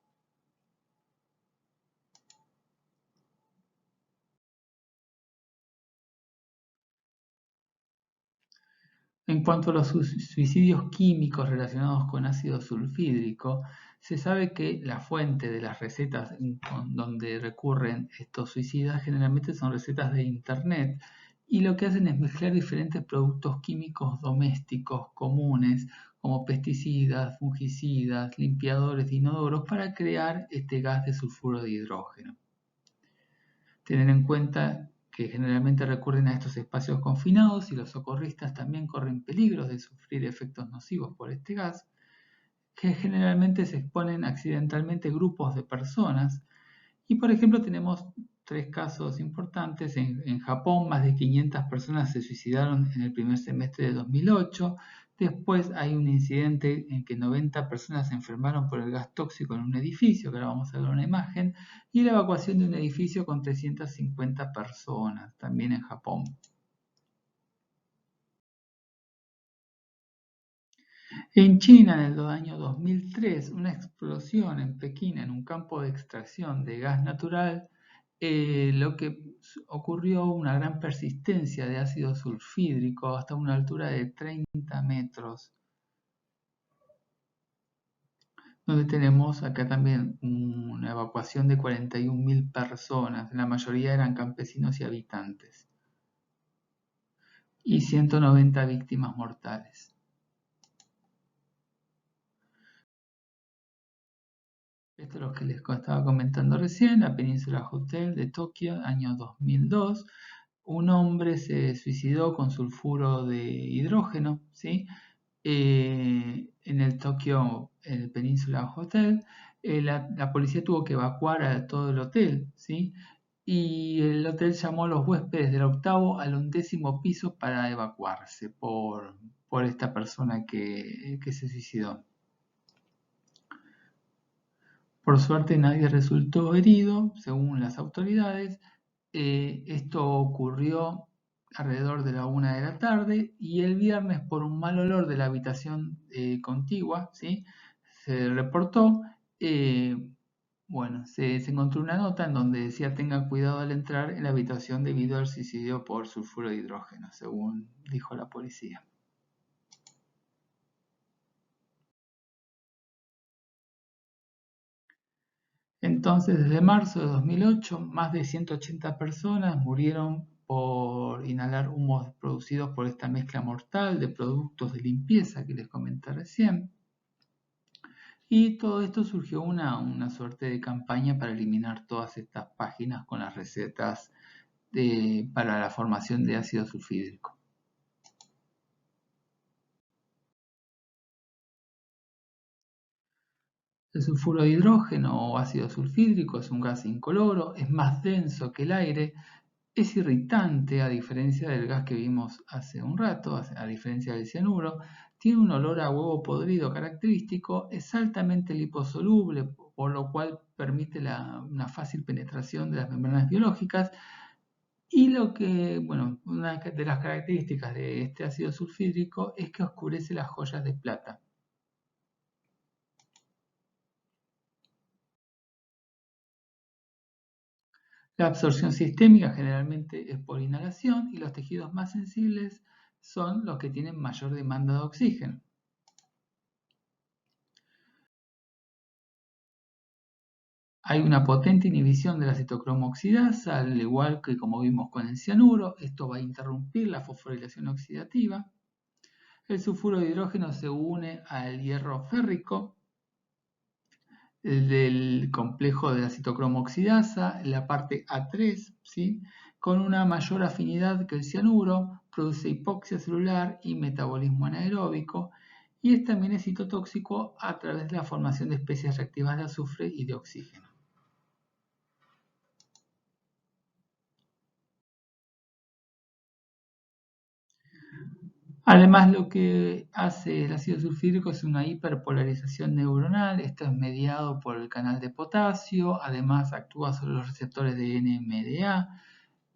En cuanto a los suicidios químicos relacionados con ácido sulfídrico, se sabe que la fuente de las recetas donde recurren estos suicidas generalmente son recetas de internet, y lo que hacen es mezclar diferentes productos químicos domésticos comunes como pesticidas, fungicidas, limpiadores de inodoros para crear este gas de sulfuro de hidrógeno. Tener en cuenta que generalmente recurren a estos espacios confinados y los socorristas también corren peligros de sufrir efectos nocivos por este gas, que generalmente se exponen accidentalmente grupos de personas. Y por ejemplo tenemos tres casos importantes. En Japón más de 500 personas se suicidaron en el primer semestre de 2008. Después hay un incidente en que 90 personas se enfermaron por el gas tóxico en un edificio, que ahora vamos a ver una imagen, y la evacuación de un edificio con 350 personas, también en Japón. En China, en el año 2003, una explosión en Pekín en un campo de extracción de gas natural, lo que ocurrió una gran persistencia de ácido sulfídrico hasta una altura de 30 metros, donde tenemos acá también una evacuación de 41.000 personas, la mayoría eran campesinos y habitantes, y 190 víctimas mortales. Esto es lo que les estaba comentando recién, la Península Hotel de Tokio, año 2002. Un hombre se suicidó con sulfuro de hidrógeno, ¿sí? En el Tokio, en el Península Hotel. La policía tuvo que evacuar a todo el hotel, ¿sí? Y el hotel llamó a los huéspedes del octavo al 11º piso para evacuarse por esta persona que se suicidó. Por suerte nadie resultó herido, según las autoridades. Esto ocurrió alrededor de la 1 de la tarde, y el viernes, por un mal olor de la habitación contigua, ¿sí? Se reportó. Se encontró una nota en donde decía: tenga cuidado al entrar en la habitación debido al suicidio por sulfuro de hidrógeno, según dijo la policía. Entonces, desde marzo de 2008, más de 180 personas murieron por inhalar humos producidos por esta mezcla mortal de productos de limpieza que les comenté recién. Y todo esto surgió una suerte de campaña para eliminar todas estas páginas con las recetas para la formación de ácido sulfídrico. El sulfuro de hidrógeno o ácido sulfídrico es un gas incoloro, es más denso que el aire, es irritante a diferencia del gas que vimos hace un rato, a diferencia del cianuro, tiene un olor a huevo podrido característico, es altamente liposoluble, por lo cual permite una fácil penetración de las membranas biológicas. Y una de las características de este ácido sulfídrico es que oscurece las joyas de plata. La absorción sistémica generalmente es por inhalación y los tejidos más sensibles son los que tienen mayor demanda de oxígeno. Hay una potente inhibición de la citocromo oxidasa, al igual que como vimos con el cianuro, esto va a interrumpir la fosforilación oxidativa. El sulfuro de hidrógeno se une al hierro férrico del complejo de la citocromo oxidasa, la parte A3, ¿sí? Con una mayor afinidad que el cianuro, produce hipoxia celular y metabolismo anaeróbico, y también es citotóxico a través de la formación de especies reactivas de azufre y de oxígeno. Además, lo que hace el ácido sulfídrico es una hiperpolarización neuronal. Esto es mediado por el canal de potasio. Además, actúa sobre los receptores de NMDA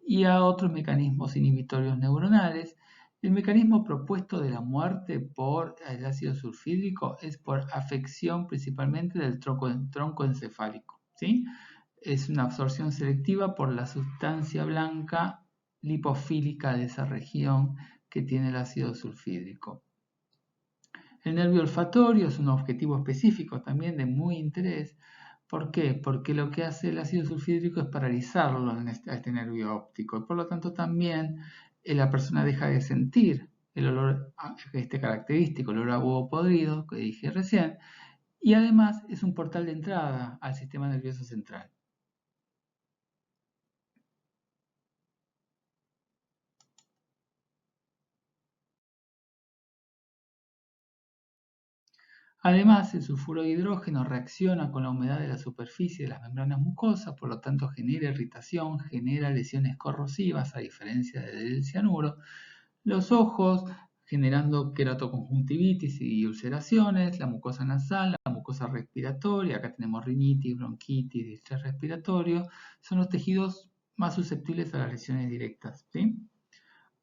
y a otros mecanismos inhibitorios neuronales. El mecanismo propuesto de la muerte por el ácido sulfídrico es por afección principalmente del tronco encefálico, ¿sí? Es una absorción selectiva por la sustancia blanca lipofílica de esa región que tiene el ácido sulfídrico. El nervio olfatorio es un objetivo específico también de muy interés. ¿Por qué? Porque lo que hace el ácido sulfídrico es paralizarlo a este nervio óptico y por lo tanto también la persona deja de sentir el olor característico, el olor a huevo podrido que dije recién, y además es un portal de entrada al sistema nervioso central. Además, el sulfuro de hidrógeno reacciona con la humedad de la superficie de las membranas mucosas, por lo tanto genera irritación, genera lesiones corrosivas, a diferencia del cianuro. Los ojos, generando queratoconjuntivitis y ulceraciones, la mucosa nasal, la mucosa respiratoria, acá tenemos rinitis, bronquitis, distrés respiratorio, son los tejidos más susceptibles a las lesiones directas, ¿sí?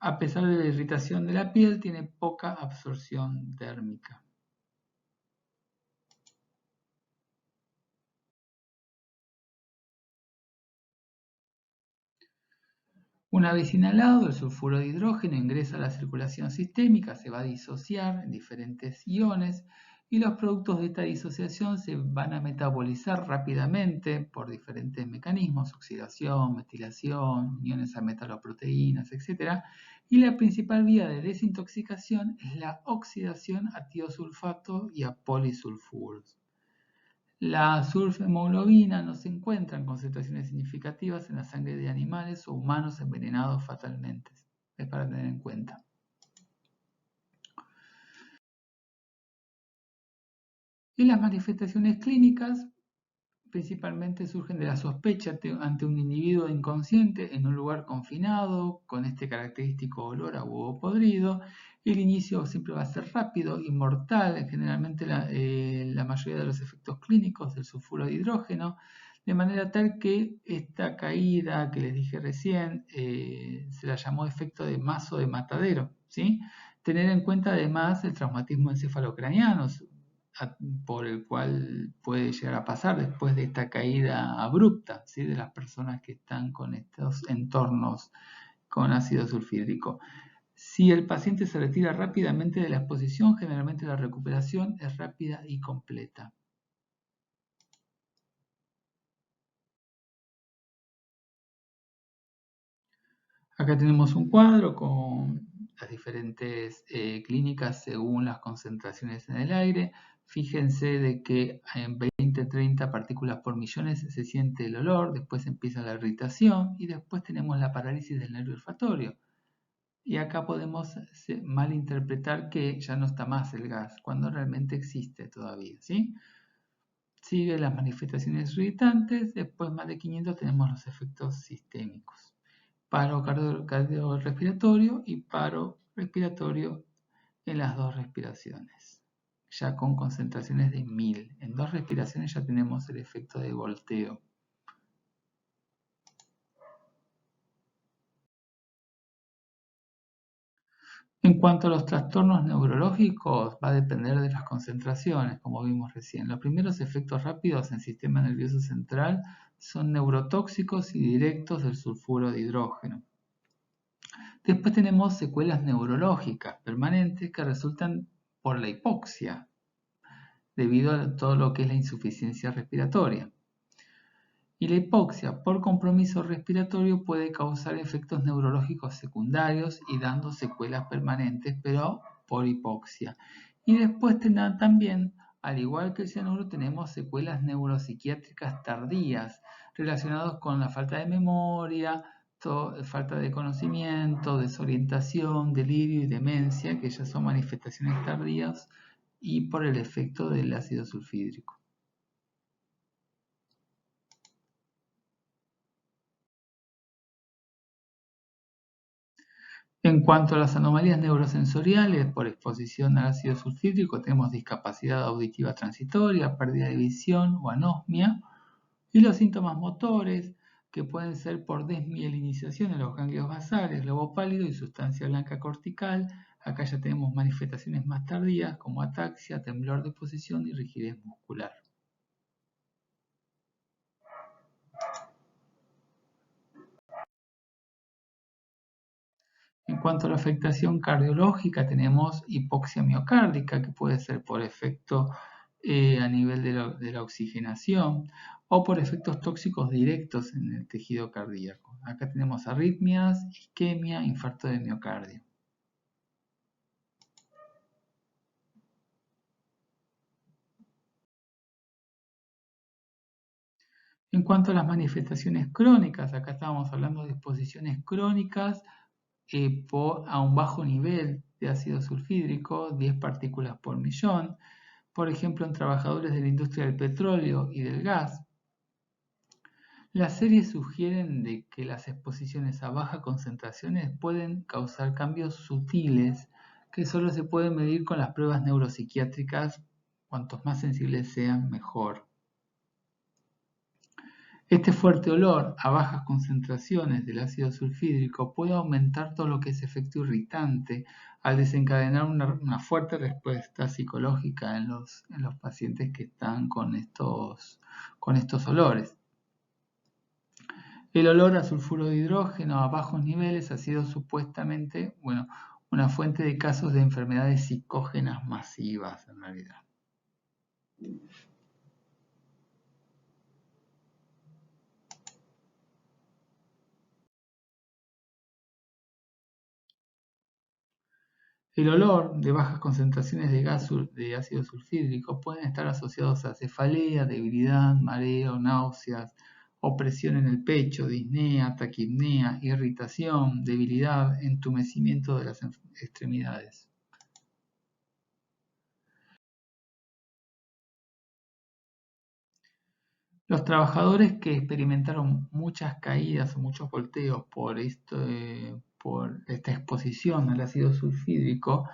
A pesar de la irritación de la piel, tiene poca absorción térmica. Una vez inhalado, el sulfuro de hidrógeno ingresa a la circulación sistémica, se va a disociar en diferentes iones y los productos de esta disociación se van a metabolizar rápidamente por diferentes mecanismos, oxidación, metilación, uniones a metaloproteínas, etc. Y la principal vía de desintoxicación es la oxidación a tiosulfato y a polisulfuros. La sulfhemoglobina no se encuentra en concentraciones significativas en la sangre de animales o humanos envenenados fatalmente. Es para tener en cuenta. Y las manifestaciones clínicas principalmente surgen de la sospecha ante un individuo inconsciente en un lugar confinado, con este característico olor a huevo podrido. El inicio siempre va a ser rápido, inmortal, generalmente la mayoría de los efectos clínicos del sulfuro de hidrógeno, de manera tal que esta caída que les dije recién se la llamó efecto de mazo de matadero, ¿sí? Tener en cuenta además el traumatismo encefalocraniano, por el cual puede llegar a pasar después de esta caída abrupta, ¿sí? De las personas que están con estos entornos con ácido sulfídrico. Si el paciente se retira rápidamente de la exposición, generalmente la recuperación es rápida y completa. Acá tenemos un cuadro con las diferentes clínicas según las concentraciones en el aire. Fíjense de que en 20-30 partículas por millones se siente el olor, después empieza la irritación y después tenemos la parálisis del nervio olfatorio. Y acá podemos malinterpretar que ya no está más el gas, cuando realmente existe todavía, ¿sí? Sigue las manifestaciones irritantes, después más de 500 tenemos los efectos sistémicos. Paro cardiorrespiratorio y paro respiratorio en las dos respiraciones, ya con concentraciones de 1000. En dos respiraciones ya tenemos el efecto de volteo. En cuanto a los trastornos neurológicos, va a depender de las concentraciones, como vimos recién. Los primeros efectos rápidos en el sistema nervioso central son neurotóxicos y directos del sulfuro de hidrógeno. Después tenemos secuelas neurológicas permanentes que resultan por la hipoxia, debido a todo lo que es la insuficiencia respiratoria. Y la hipoxia por compromiso respiratorio puede causar efectos neurológicos secundarios y dando secuelas permanentes, pero por hipoxia. Y después también, al igual que el cianuro, tenemos secuelas neuropsiquiátricas tardías relacionadas con la falta de memoria, falta de conocimiento, desorientación, delirio y demencia, que ya son manifestaciones tardías y por el efecto del ácido sulfídrico. En cuanto a las anomalías neurosensoriales por exposición al ácido sulfídrico, tenemos discapacidad auditiva transitoria, pérdida de visión o anosmia, y los síntomas motores, que pueden ser por desmielinización en los ganglios basales, globo pálido y sustancia blanca cortical. Acá ya tenemos manifestaciones más tardías como ataxia, temblor de posición y rigidez muscular. En cuanto a la afectación cardiológica, tenemos hipoxia miocárdica, que puede ser por efecto a nivel de la oxigenación o por efectos tóxicos directos en el tejido cardíaco. Acá tenemos arritmias, isquemia, infarto de miocardio. En cuanto a las manifestaciones crónicas, acá estábamos hablando de exposiciones crónicas a un bajo nivel de ácido sulfídrico, 10 partículas por millón, por ejemplo en trabajadores de la industria del petróleo y del gas. Las series sugieren de que las exposiciones a bajas concentraciones pueden causar cambios sutiles que solo se pueden medir con las pruebas neuropsiquiátricas. Cuantos más sensibles sean, mejor. Este fuerte olor a bajas concentraciones del ácido sulfídrico puede aumentar todo lo que es efecto irritante al desencadenar una fuerte respuesta psicológica en los pacientes que están con estos olores. El olor a sulfuro de hidrógeno a bajos niveles ha sido supuestamente, una fuente de casos de enfermedades psicógenas masivas en realidad. El olor de bajas concentraciones de gas de ácido sulfídrico pueden estar asociados a cefalea, debilidad, mareo, náuseas, opresión en el pecho, disnea, taquipnea, irritación, debilidad, entumecimiento de las extremidades. Los trabajadores que experimentaron muchas caídas o muchos volteos por esta exposición al ácido sulfídrico,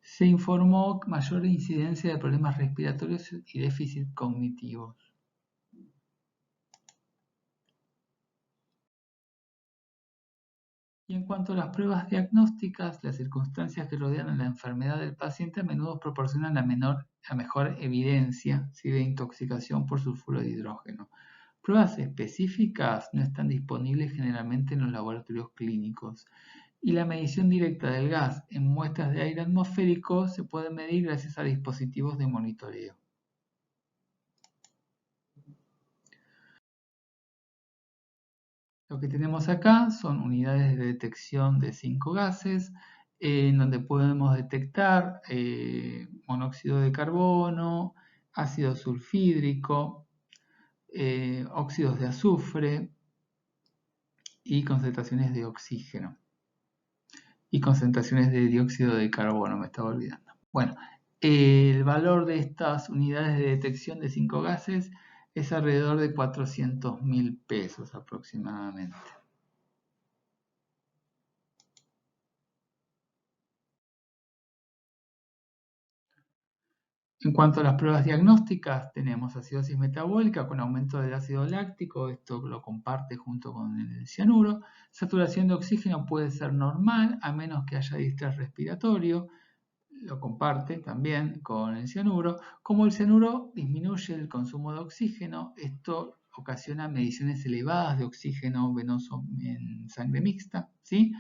se informó mayor incidencia de problemas respiratorios y déficit cognitivos. Y en cuanto a las pruebas diagnósticas, las circunstancias que rodean a la enfermedad del paciente a menudo proporcionan la mejor evidencia de intoxicación por sulfuro de hidrógeno. Pruebas específicas no están disponibles generalmente en los laboratorios clínicos y la medición directa del gas en muestras de aire atmosférico se puede medir gracias a dispositivos de monitoreo. Lo que tenemos acá son unidades de detección de 5 gases en donde podemos detectar monóxido de carbono, ácido sulfídrico, óxidos de azufre y concentraciones de oxígeno. Y concentraciones de dióxido de carbono, me estaba olvidando. Bueno, el valor de estas unidades de detección de 5 gases es alrededor de 400.000 pesos aproximadamente. En cuanto a las pruebas diagnósticas, tenemos acidosis metabólica con aumento del ácido láctico, esto lo comparte junto con el cianuro. Saturación de oxígeno puede ser normal, a menos que haya distrés respiratorio, lo comparte también con el cianuro. Como el cianuro disminuye el consumo de oxígeno, esto ocasiona mediciones elevadas de oxígeno venoso en sangre mixta, ¿sí?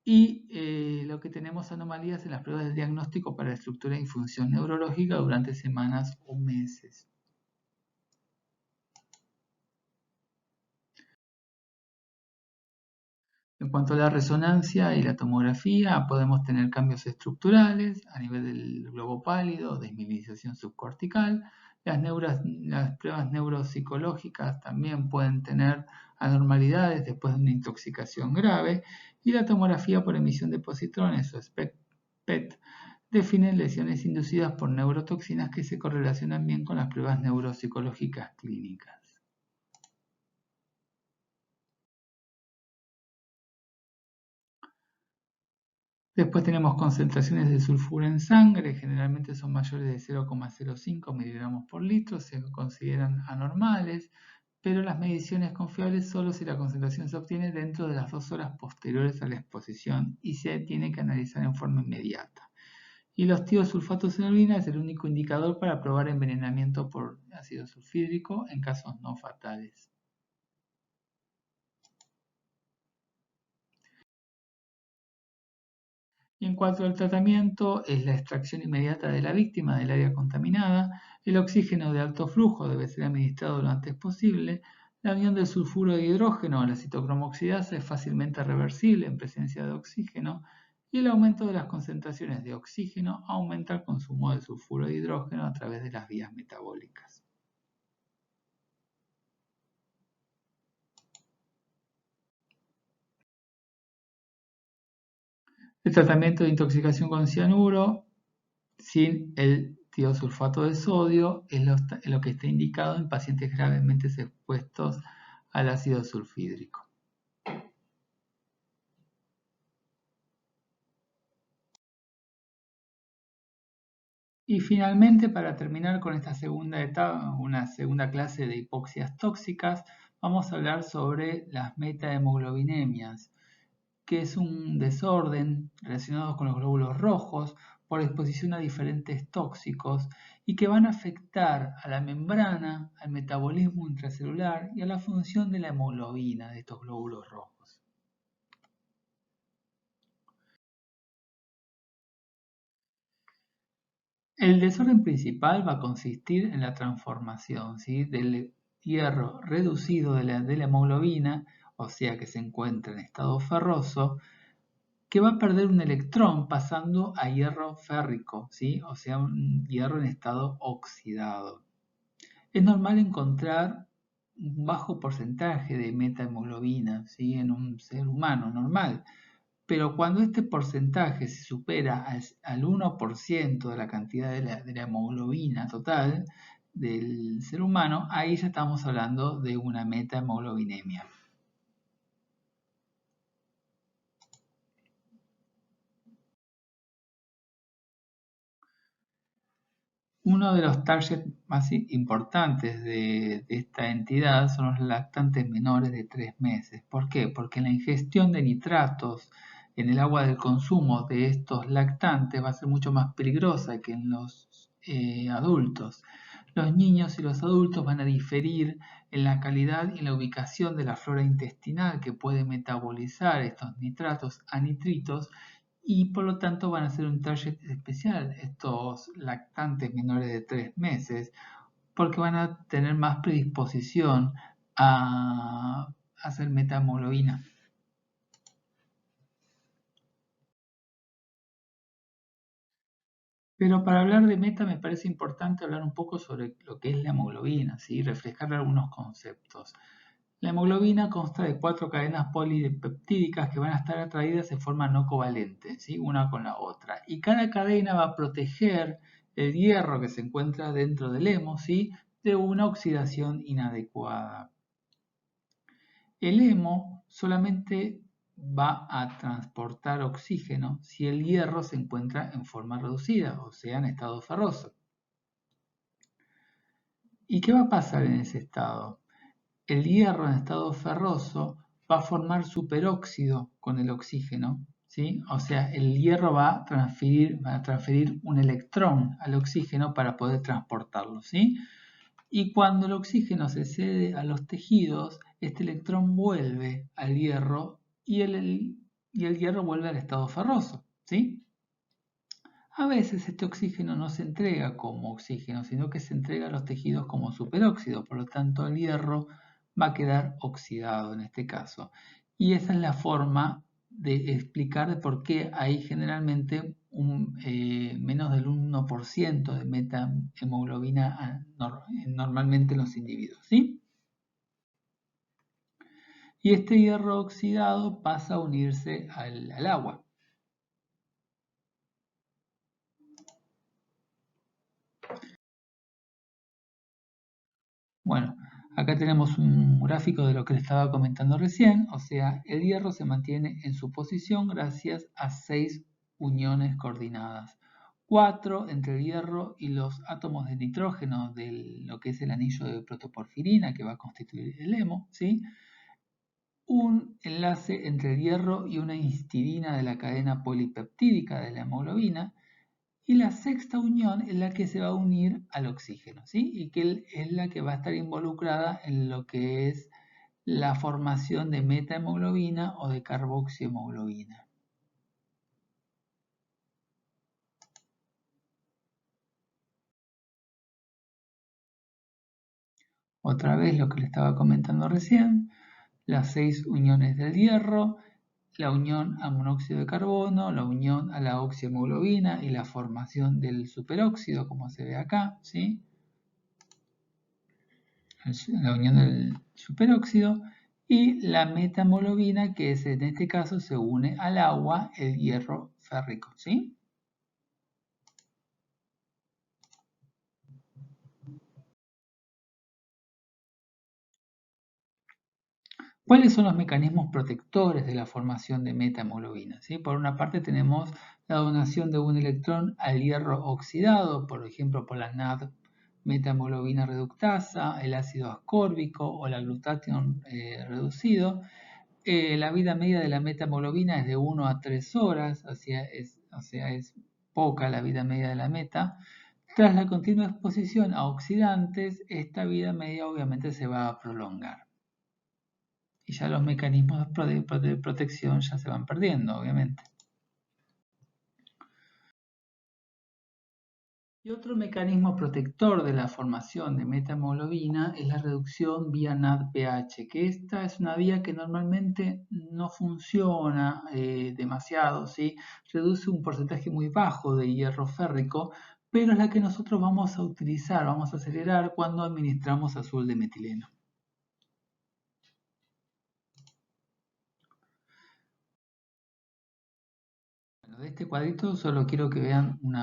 Y lo que tenemos anomalías en las pruebas de diagnóstico para estructura y función neurológica durante semanas o meses. En cuanto a la resonancia y la tomografía, podemos tener cambios estructurales a nivel del globo pálido, desmineralización subcortical. Las pruebas neuropsicológicas también pueden tener anormalidades después de una intoxicación grave. Y la tomografía por emisión de positrones o PET definen lesiones inducidas por neurotoxinas que se correlacionan bien con las pruebas neuropsicológicas clínicas. Después tenemos concentraciones de sulfuro en sangre, generalmente son mayores de 0,05 miligramos por litro, se consideran anormales, pero las mediciones confiables solo si la concentración se obtiene dentro de las 2 horas posteriores a la exposición y se tiene que analizar en forma inmediata. Y los tiosulfatos en orina es el único indicador para probar envenenamiento por ácido sulfídrico en casos no fatales. Y en cuanto al tratamiento, es la extracción inmediata de la víctima del área contaminada, el oxígeno de alto flujo debe ser administrado lo antes posible, la unión del sulfuro de hidrógeno a la citocromo oxidasa es fácilmente reversible en presencia de oxígeno, y el aumento de las concentraciones de oxígeno aumenta el consumo de sulfuro de hidrógeno a través de las vías metabólicas. El tratamiento de intoxicación con cianuro sin el tiosulfato de sodio es lo que está indicado en pacientes gravemente expuestos al ácido sulfídrico. Y finalmente, para terminar con esta segunda etapa, una segunda clase de hipoxias tóxicas, vamos a hablar sobre las metahemoglobinemias, que es un desorden relacionado con los glóbulos rojos por exposición a diferentes tóxicos y que van a afectar a la membrana, al metabolismo intracelular y a la función de la hemoglobina de estos glóbulos rojos. El desorden principal va a consistir en la transformación, ¿sí?, del hierro reducido de la hemoglobina, o sea que se encuentra en estado ferroso, que va a perder un electrón pasando a hierro férrico, ¿sí?, o sea, un hierro en estado oxidado. Es normal encontrar un bajo porcentaje de metahemoglobina, ¿sí?, en un ser humano normal, pero cuando este porcentaje se supera al 1% de la cantidad de la hemoglobina total del ser humano, ahí ya estamos hablando de una metahemoglobinemia. Uno de los targets más importantes de esta entidad son los lactantes menores de 3 meses. ¿Por qué? Porque la ingestión de nitratos en el agua del consumo de estos lactantes va a ser mucho más peligrosa que en los adultos. Los niños y los adultos van a diferir en la calidad y en la ubicación de la flora intestinal que puede metabolizar estos nitratos a nitritos y por lo tanto van a ser un target especial estos lactantes menores de 3 meses porque van a tener más predisposición a hacer metahemoglobina. Pero para hablar de meta me parece importante hablar un poco sobre lo que es la hemoglobina, ¿sí? Reflejar algunos conceptos. La hemoglobina consta de 4 cadenas polipeptídicas que van a estar atraídas de forma no covalente, ¿sí? Una con la otra. Y cada cadena va a proteger el hierro que se encuentra dentro del hemo, ¿sí? De una oxidación inadecuada. El hemo solamente va a transportar oxígeno si el hierro se encuentra en forma reducida, o sea, en estado ferroso. ¿Y qué va a pasar en ese estado? El hierro en estado ferroso va a formar superóxido con el oxígeno, ¿sí? O sea, el hierro va a transferir un electrón al oxígeno para poder transportarlo, ¿sí? Y cuando el oxígeno se cede a los tejidos, este electrón vuelve al hierro y el hierro vuelve al estado ferroso, ¿sí? A veces este oxígeno no se entrega como oxígeno, sino que se entrega a los tejidos como superóxido, por lo tanto el hierro va a quedar oxidado en este caso. Y esa es la forma de explicar de por qué hay generalmente menos del 1% de metahemoglobina normalmente en los individuos, ¿sí? Y este hierro oxidado pasa a unirse al agua. Bueno, acá tenemos un gráfico de lo que les estaba comentando recién, o sea, el hierro se mantiene en su posición gracias a 6 uniones coordinadas. 4 entre el hierro y los átomos de nitrógeno de lo que es el anillo de protoporfirina que va a constituir el hemo, ¿sí? Un enlace entre el hierro y una histidina de la cadena polipeptídica de la hemoglobina, y la sexta unión es la que se va a unir al oxígeno, ¿sí? Y que es la que va a estar involucrada en lo que es la formación de metahemoglobina o de carboxihemoglobina. Otra vez lo que le estaba comentando recién, las 6 uniones del hierro, la unión a monóxido de carbono, la unión a la oxihemoglobina y la formación del superóxido, como se ve acá, ¿sí? La unión del superóxido, y la metahemoglobina, que es en este caso se une al agua, el hierro férrico, ¿sí? ¿Cuáles son los mecanismos protectores de la formación de metahemoglobina? ¿Sí? Por una parte tenemos la donación de un electrón al hierro oxidado, por ejemplo por la NAD metahemoglobina reductasa, el ácido ascórbico o la glutatión reducido. La vida media de la metahemoglobina es de 1 a 3 horas, o sea, es poca la vida media de la meta. Tras la continua exposición a oxidantes, esta vida media obviamente se va a prolongar. Y ya los mecanismos de protección ya se van perdiendo, obviamente. Y otro mecanismo protector de la formación de metahemoglobina es la reducción vía NADPH, que esta es una vía que normalmente no funciona demasiado, ¿sí? Reduce un porcentaje muy bajo de hierro férrico, pero es la que nosotros vamos a utilizar, vamos a acelerar cuando administramos azul de metileno. Bueno, de este cuadrito solo quiero que vean un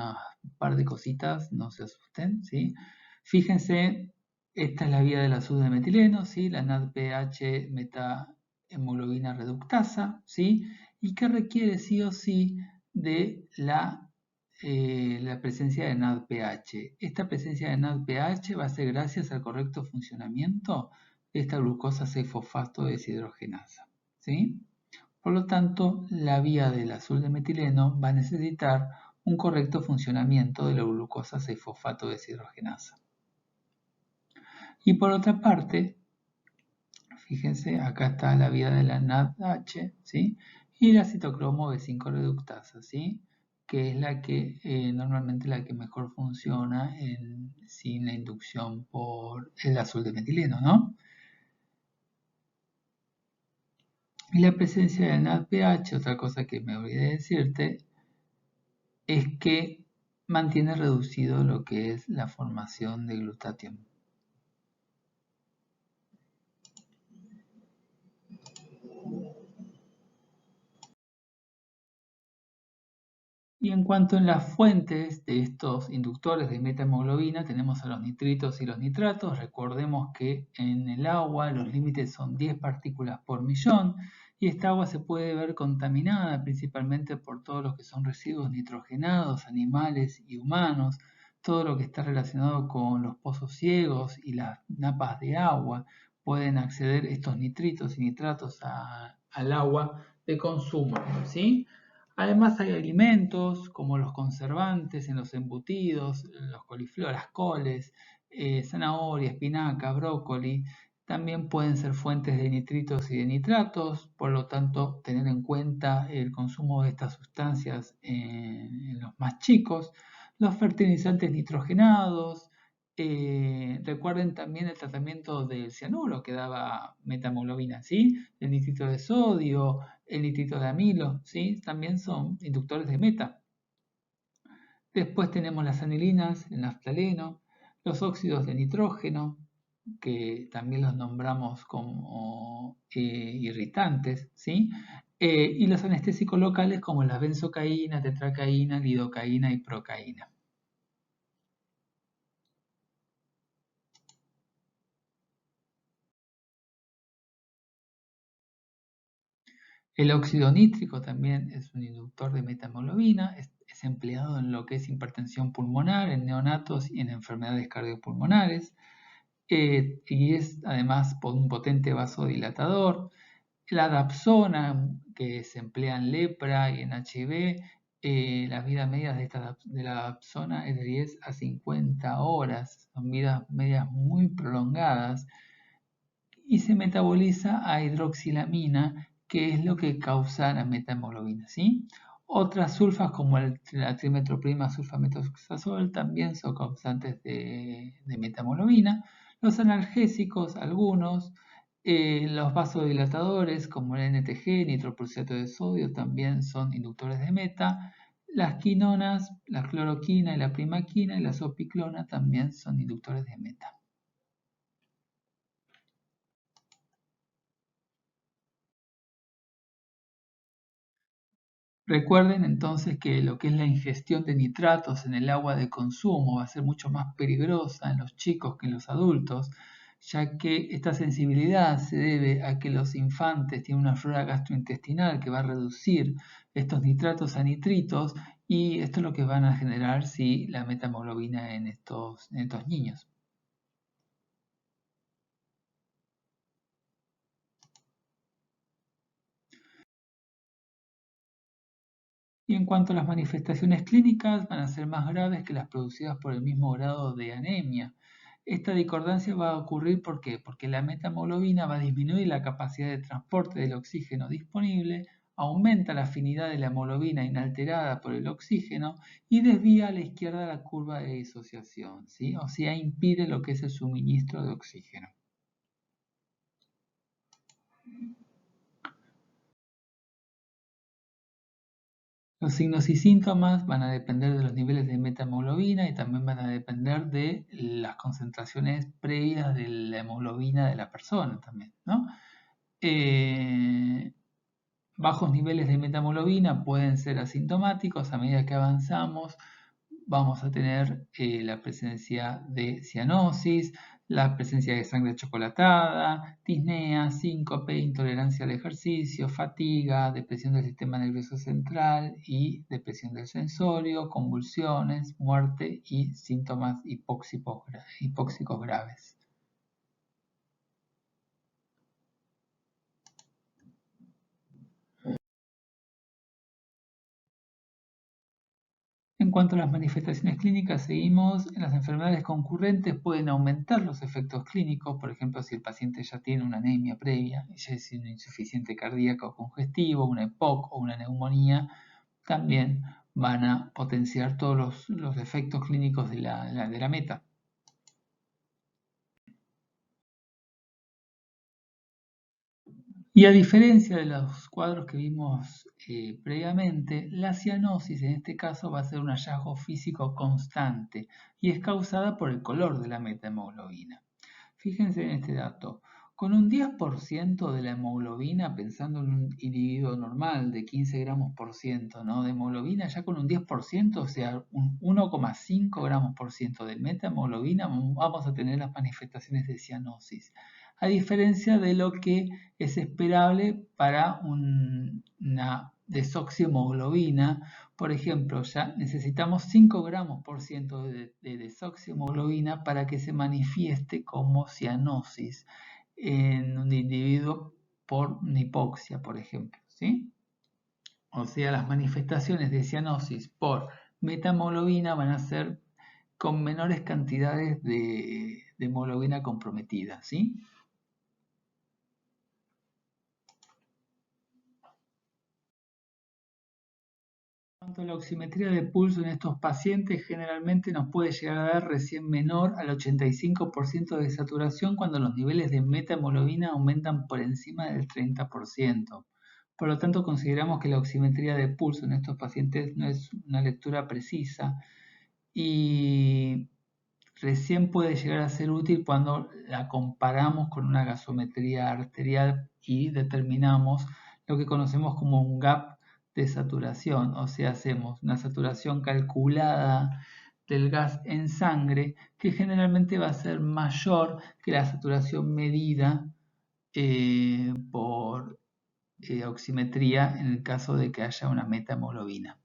par de cositas, no se asusten, ¿sí? Fíjense, esta es la vía del azul de metileno, ¿sí? La NADPH metahemoglobina reductasa, ¿sí? Y que requiere sí o sí de la presencia de NADPH. Esta presencia de NADPH va a ser gracias al correcto funcionamiento de esta glucosa 6-fosfato deshidrogenasa, ¿sí? Por lo tanto, la vía del azul de metileno va a necesitar un correcto funcionamiento de la glucosa 6-fosfato deshidrogenasa. Y por otra parte, fíjense, acá está la vía de la NADH, ¿sí? Y la citocromo B5 reductasa, ¿sí? Que es la que normalmente la que mejor funciona sin la inducción por el azul de metileno, ¿no? Y la presencia del NADPH, otra cosa que me olvidé de decirte, es que mantiene reducido lo que es la formación de glutatión. Y en cuanto a las fuentes de estos inductores de metahemoglobina, tenemos a los nitritos y los nitratos. Recordemos que en el agua los límites son 10 partículas por millón y esta agua se puede ver contaminada principalmente por todo lo que son residuos nitrogenados, animales y humanos, todo lo que está relacionado con los pozos ciegos y las napas de agua. Pueden acceder estos nitritos y nitratos al agua de consumo, ¿sí? Además hay alimentos como los conservantes en los embutidos, los coliflor, las coles, zanahoria, espinaca, brócoli, también pueden ser fuentes de nitritos y de nitratos, por lo tanto tener en cuenta el consumo de estas sustancias en los más chicos, los fertilizantes nitrogenados, recuerden también el tratamiento del cianuro que daba metahemoglobina, ¿sí? El nitrito de sodio, el nitrito de amilo, ¿sí? También son inductores de meta. Después tenemos las anilinas, el naftaleno, los óxidos de nitrógeno, que también los nombramos como irritantes, ¿sí? Y los anestésicos locales como la benzocaína, tetracaína, lidocaína y procaína. El óxido nítrico también es un inductor de metahemoglobina, es empleado en lo que es hipertensión pulmonar, en neonatos y en enfermedades cardiopulmonares, y es además un potente vasodilatador. La dapsona, que se emplea en lepra y en HIV, las vidas medias de la dapsona es de 10 a 50 horas, son vidas medias muy prolongadas y se metaboliza a hidroxilamina, que es lo que causa la metahemoglobina, ¿sí? Otras sulfas como la trimetroprima sulfametoxazol también son causantes de metahemoglobina. Los analgésicos, algunos, los vasodilatadores como el NTG, nitroprusiato de sodio, también son inductores de meta. Las quinonas, la cloroquina y la primaquina y la zopiclona también son inductores de meta. Recuerden entonces que lo que es la ingestión de nitratos en el agua de consumo va a ser mucho más peligrosa en los chicos que en los adultos, ya que esta sensibilidad se debe a que los infantes tienen una flora gastrointestinal que va a reducir estos nitratos a nitritos y esto es lo que van a generar si la metahemoglobina en estos niños. Y en cuanto a las manifestaciones clínicas, van a ser más graves que las producidas por el mismo grado de anemia. Esta discordancia va a ocurrir ¿por qué? Porque la metahemoglobina va a disminuir la capacidad de transporte del oxígeno disponible, aumenta la afinidad de la hemoglobina inalterada por el oxígeno y desvía a la izquierda la curva de disociación, ¿sí? O sea, impide lo que es el suministro de oxígeno. Los signos y síntomas van a depender de los niveles de metahemoglobina y también van a depender de las concentraciones previas de la hemoglobina de la persona también, ¿no? Bajos niveles de metahemoglobina pueden ser asintomáticos. A medida que avanzamos vamos a tener la presencia de cianosis, la presencia de sangre chocolatada, disnea, síncope, intolerancia al ejercicio, fatiga, depresión del sistema nervioso central y depresión del sensorio, convulsiones, muerte y síntomas hipóxicos graves. En cuanto a las manifestaciones clínicas, seguimos. En las enfermedades concurrentes pueden aumentar los efectos clínicos, por ejemplo, si el paciente ya tiene una anemia previa, ya es una insuficiencia cardíaca o congestivo, una EPOC o una neumonía, también van a potenciar todos los efectos clínicos de la meta. Y a diferencia de los cuadros que vimos previamente, la cianosis en este caso va a ser un hallazgo físico constante y es causada por el color de la metahemoglobina. Fíjense en este dato. Con un 10% de la hemoglobina, pensando en un individuo normal de 15 gramos por ciento, ¿no?, de hemoglobina, ya con un 10%, o sea, un 1,5 gramos por ciento de metahemoglobina, vamos a tener las manifestaciones de cianosis. A diferencia de lo que es esperable para una desoxihemoglobina. Por ejemplo, ya necesitamos 5 gramos por ciento de desoxihemoglobina para que se manifieste como cianosis en un individuo por una hipoxia, por ejemplo, ¿sí? O sea, las manifestaciones de cianosis por metahemoglobina van a ser con menores cantidades de hemoglobina comprometida, ¿sí? En cuanto a la oximetría de pulso en estos pacientes, generalmente nos puede llegar a dar recién menor al 85% de saturación cuando los niveles de metahemoglobina aumentan por encima del 30%. Por lo tanto, consideramos que la oximetría de pulso en estos pacientes no es una lectura precisa y recién puede llegar a ser útil cuando la comparamos con una gasometría arterial y determinamos lo que conocemos como un gap de saturación, o sea, hacemos una saturación calculada del gas en sangre que generalmente va a ser mayor que la saturación medida por oximetría en el caso de que haya una metahemoglobina.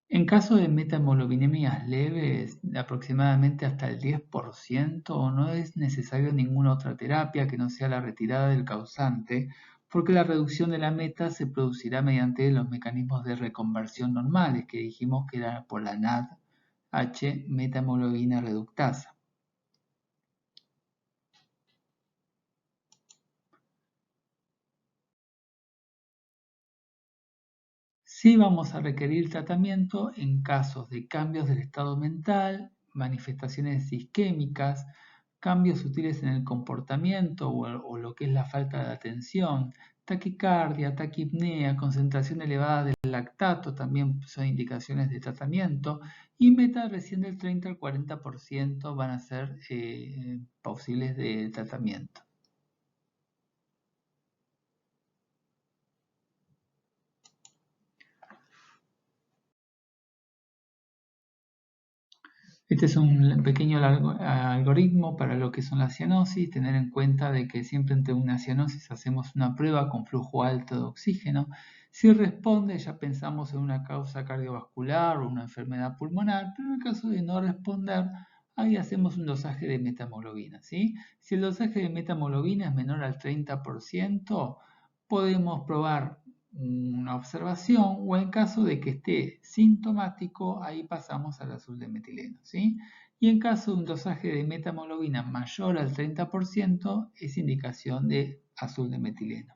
En caso de metahemoglobinemias leves, de aproximadamente hasta el 10%, no es necesario ninguna otra terapia que no sea la retirada del causante, porque la reducción de la meta se producirá mediante los mecanismos de reconversión normales que dijimos que era por la NADH metahemoglobina reductasa. Sí vamos a requerir tratamiento en casos de cambios del estado mental, manifestaciones isquémicas, cambios sutiles en el comportamiento o lo que es la falta de atención, taquicardia, taquipnea, concentración elevada del lactato también son indicaciones de tratamiento y meta recién del 30 al 40% van a ser posibles de tratamiento. Este es un pequeño algoritmo para lo que son las cianosis, tener en cuenta de que siempre ante una cianosis hacemos una prueba con flujo alto de oxígeno. Si responde, ya pensamos en una causa cardiovascular o una enfermedad pulmonar, pero en el caso de no responder, ahí hacemos un dosaje de metahemoglobina, ¿sí? Si el dosaje de metahemoglobina es menor al 30%, podemos probar una observación o en caso de que esté sintomático, ahí pasamos al azul de metileno, ¿sí? Y en caso de un dosaje de metahemoglobina mayor al 30%, es indicación de azul de metileno.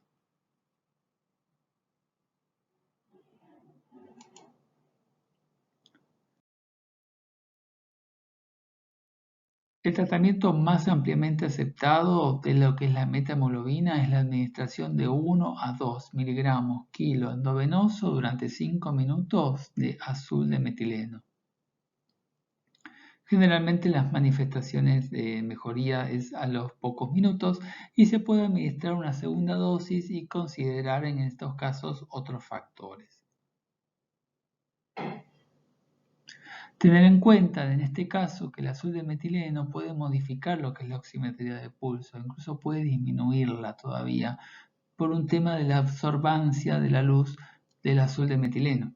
El tratamiento más ampliamente aceptado de lo que es la metahemoglobina es la administración de 1 a 2 miligramos kilo endovenoso durante 5 minutos de azul de metileno. Generalmente las manifestaciones de mejoría es a los pocos minutos y se puede administrar una segunda dosis y considerar en estos casos otros factores. Tener en cuenta en este caso que el azul de metileno puede modificar lo que es la oximetría de pulso, incluso puede disminuirla todavía por un tema de la absorbancia de la luz del azul de metileno.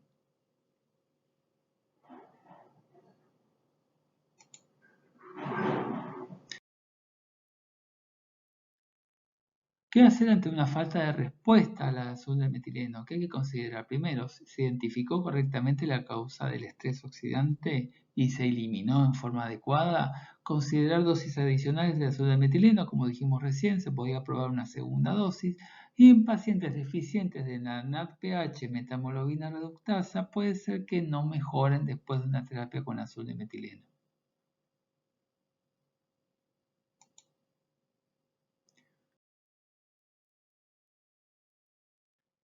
¿Qué hacer ante una falta de respuesta al azul de metileno? ¿Qué hay que considerar? Primero, ¿se identificó correctamente la causa del estrés oxidante y se eliminó en forma adecuada? Considerar dosis adicionales de azul de metileno, como dijimos recién, se podía probar una segunda dosis. Y en pacientes deficientes de la NADPH metahemoglobina reductasa puede ser que no mejoren después de una terapia con azul de metileno.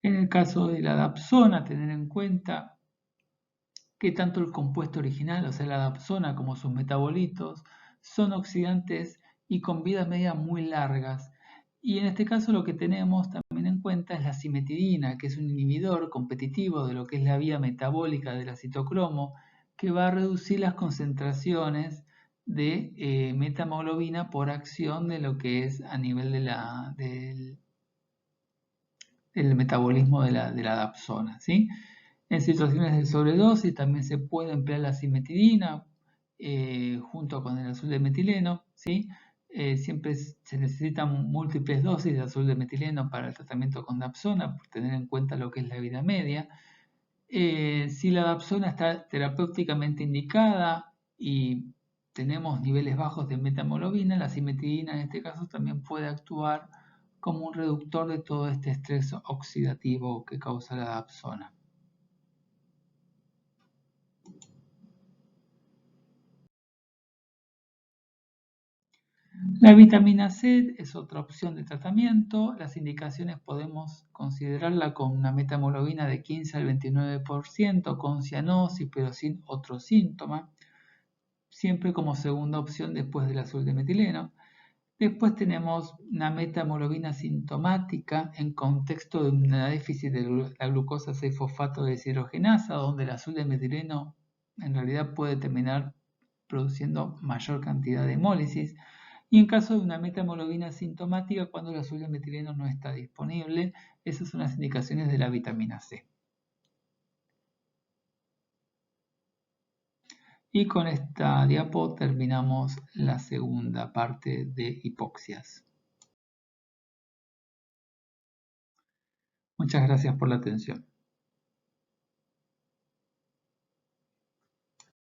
En el caso de la dapsona, tener en cuenta que tanto el compuesto original, o sea la dapsona, como sus metabolitos, son oxidantes y con vidas medias muy largas. Y en este caso lo que tenemos también en cuenta es la cimetidina, que es un inhibidor competitivo de lo que es la vía metabólica del citocromo, que va a reducir las concentraciones de metahemoglobina por acción de lo que es a nivel del metabolismo de la dapsona, ¿sí? En situaciones de sobredosis también se puede emplear la cimetidina junto con el azul de metileno, ¿sí? Siempre se necesitan múltiples dosis de azul de metileno para el tratamiento con dapsona, por tener en cuenta lo que es la vida media. Si la dapsona está terapéuticamente indicada y tenemos niveles bajos de metahemoglobina, la cimetidina en este caso también puede actuar como un reductor de todo este estrés oxidativo que causa la dapsona. La vitamina C es otra opción de tratamiento. Las indicaciones podemos considerarla con una metahemoglobina de 15 al 29%, con cianosis, pero sin otro síntoma, siempre como segunda opción después del azul de metileno. Después tenemos una metahemoglobina sintomática en contexto de un déficit de la glucosa 6-fosfato deshidrogenasa, donde el azul de metileno en realidad puede terminar produciendo mayor cantidad de hemólisis. Y en caso de una metahemoglobina sintomática, cuando el azul de metileno no está disponible, esas son las indicaciones de la vitamina C. Y con esta diapo terminamos la segunda parte de hipoxias. Muchas gracias por la atención.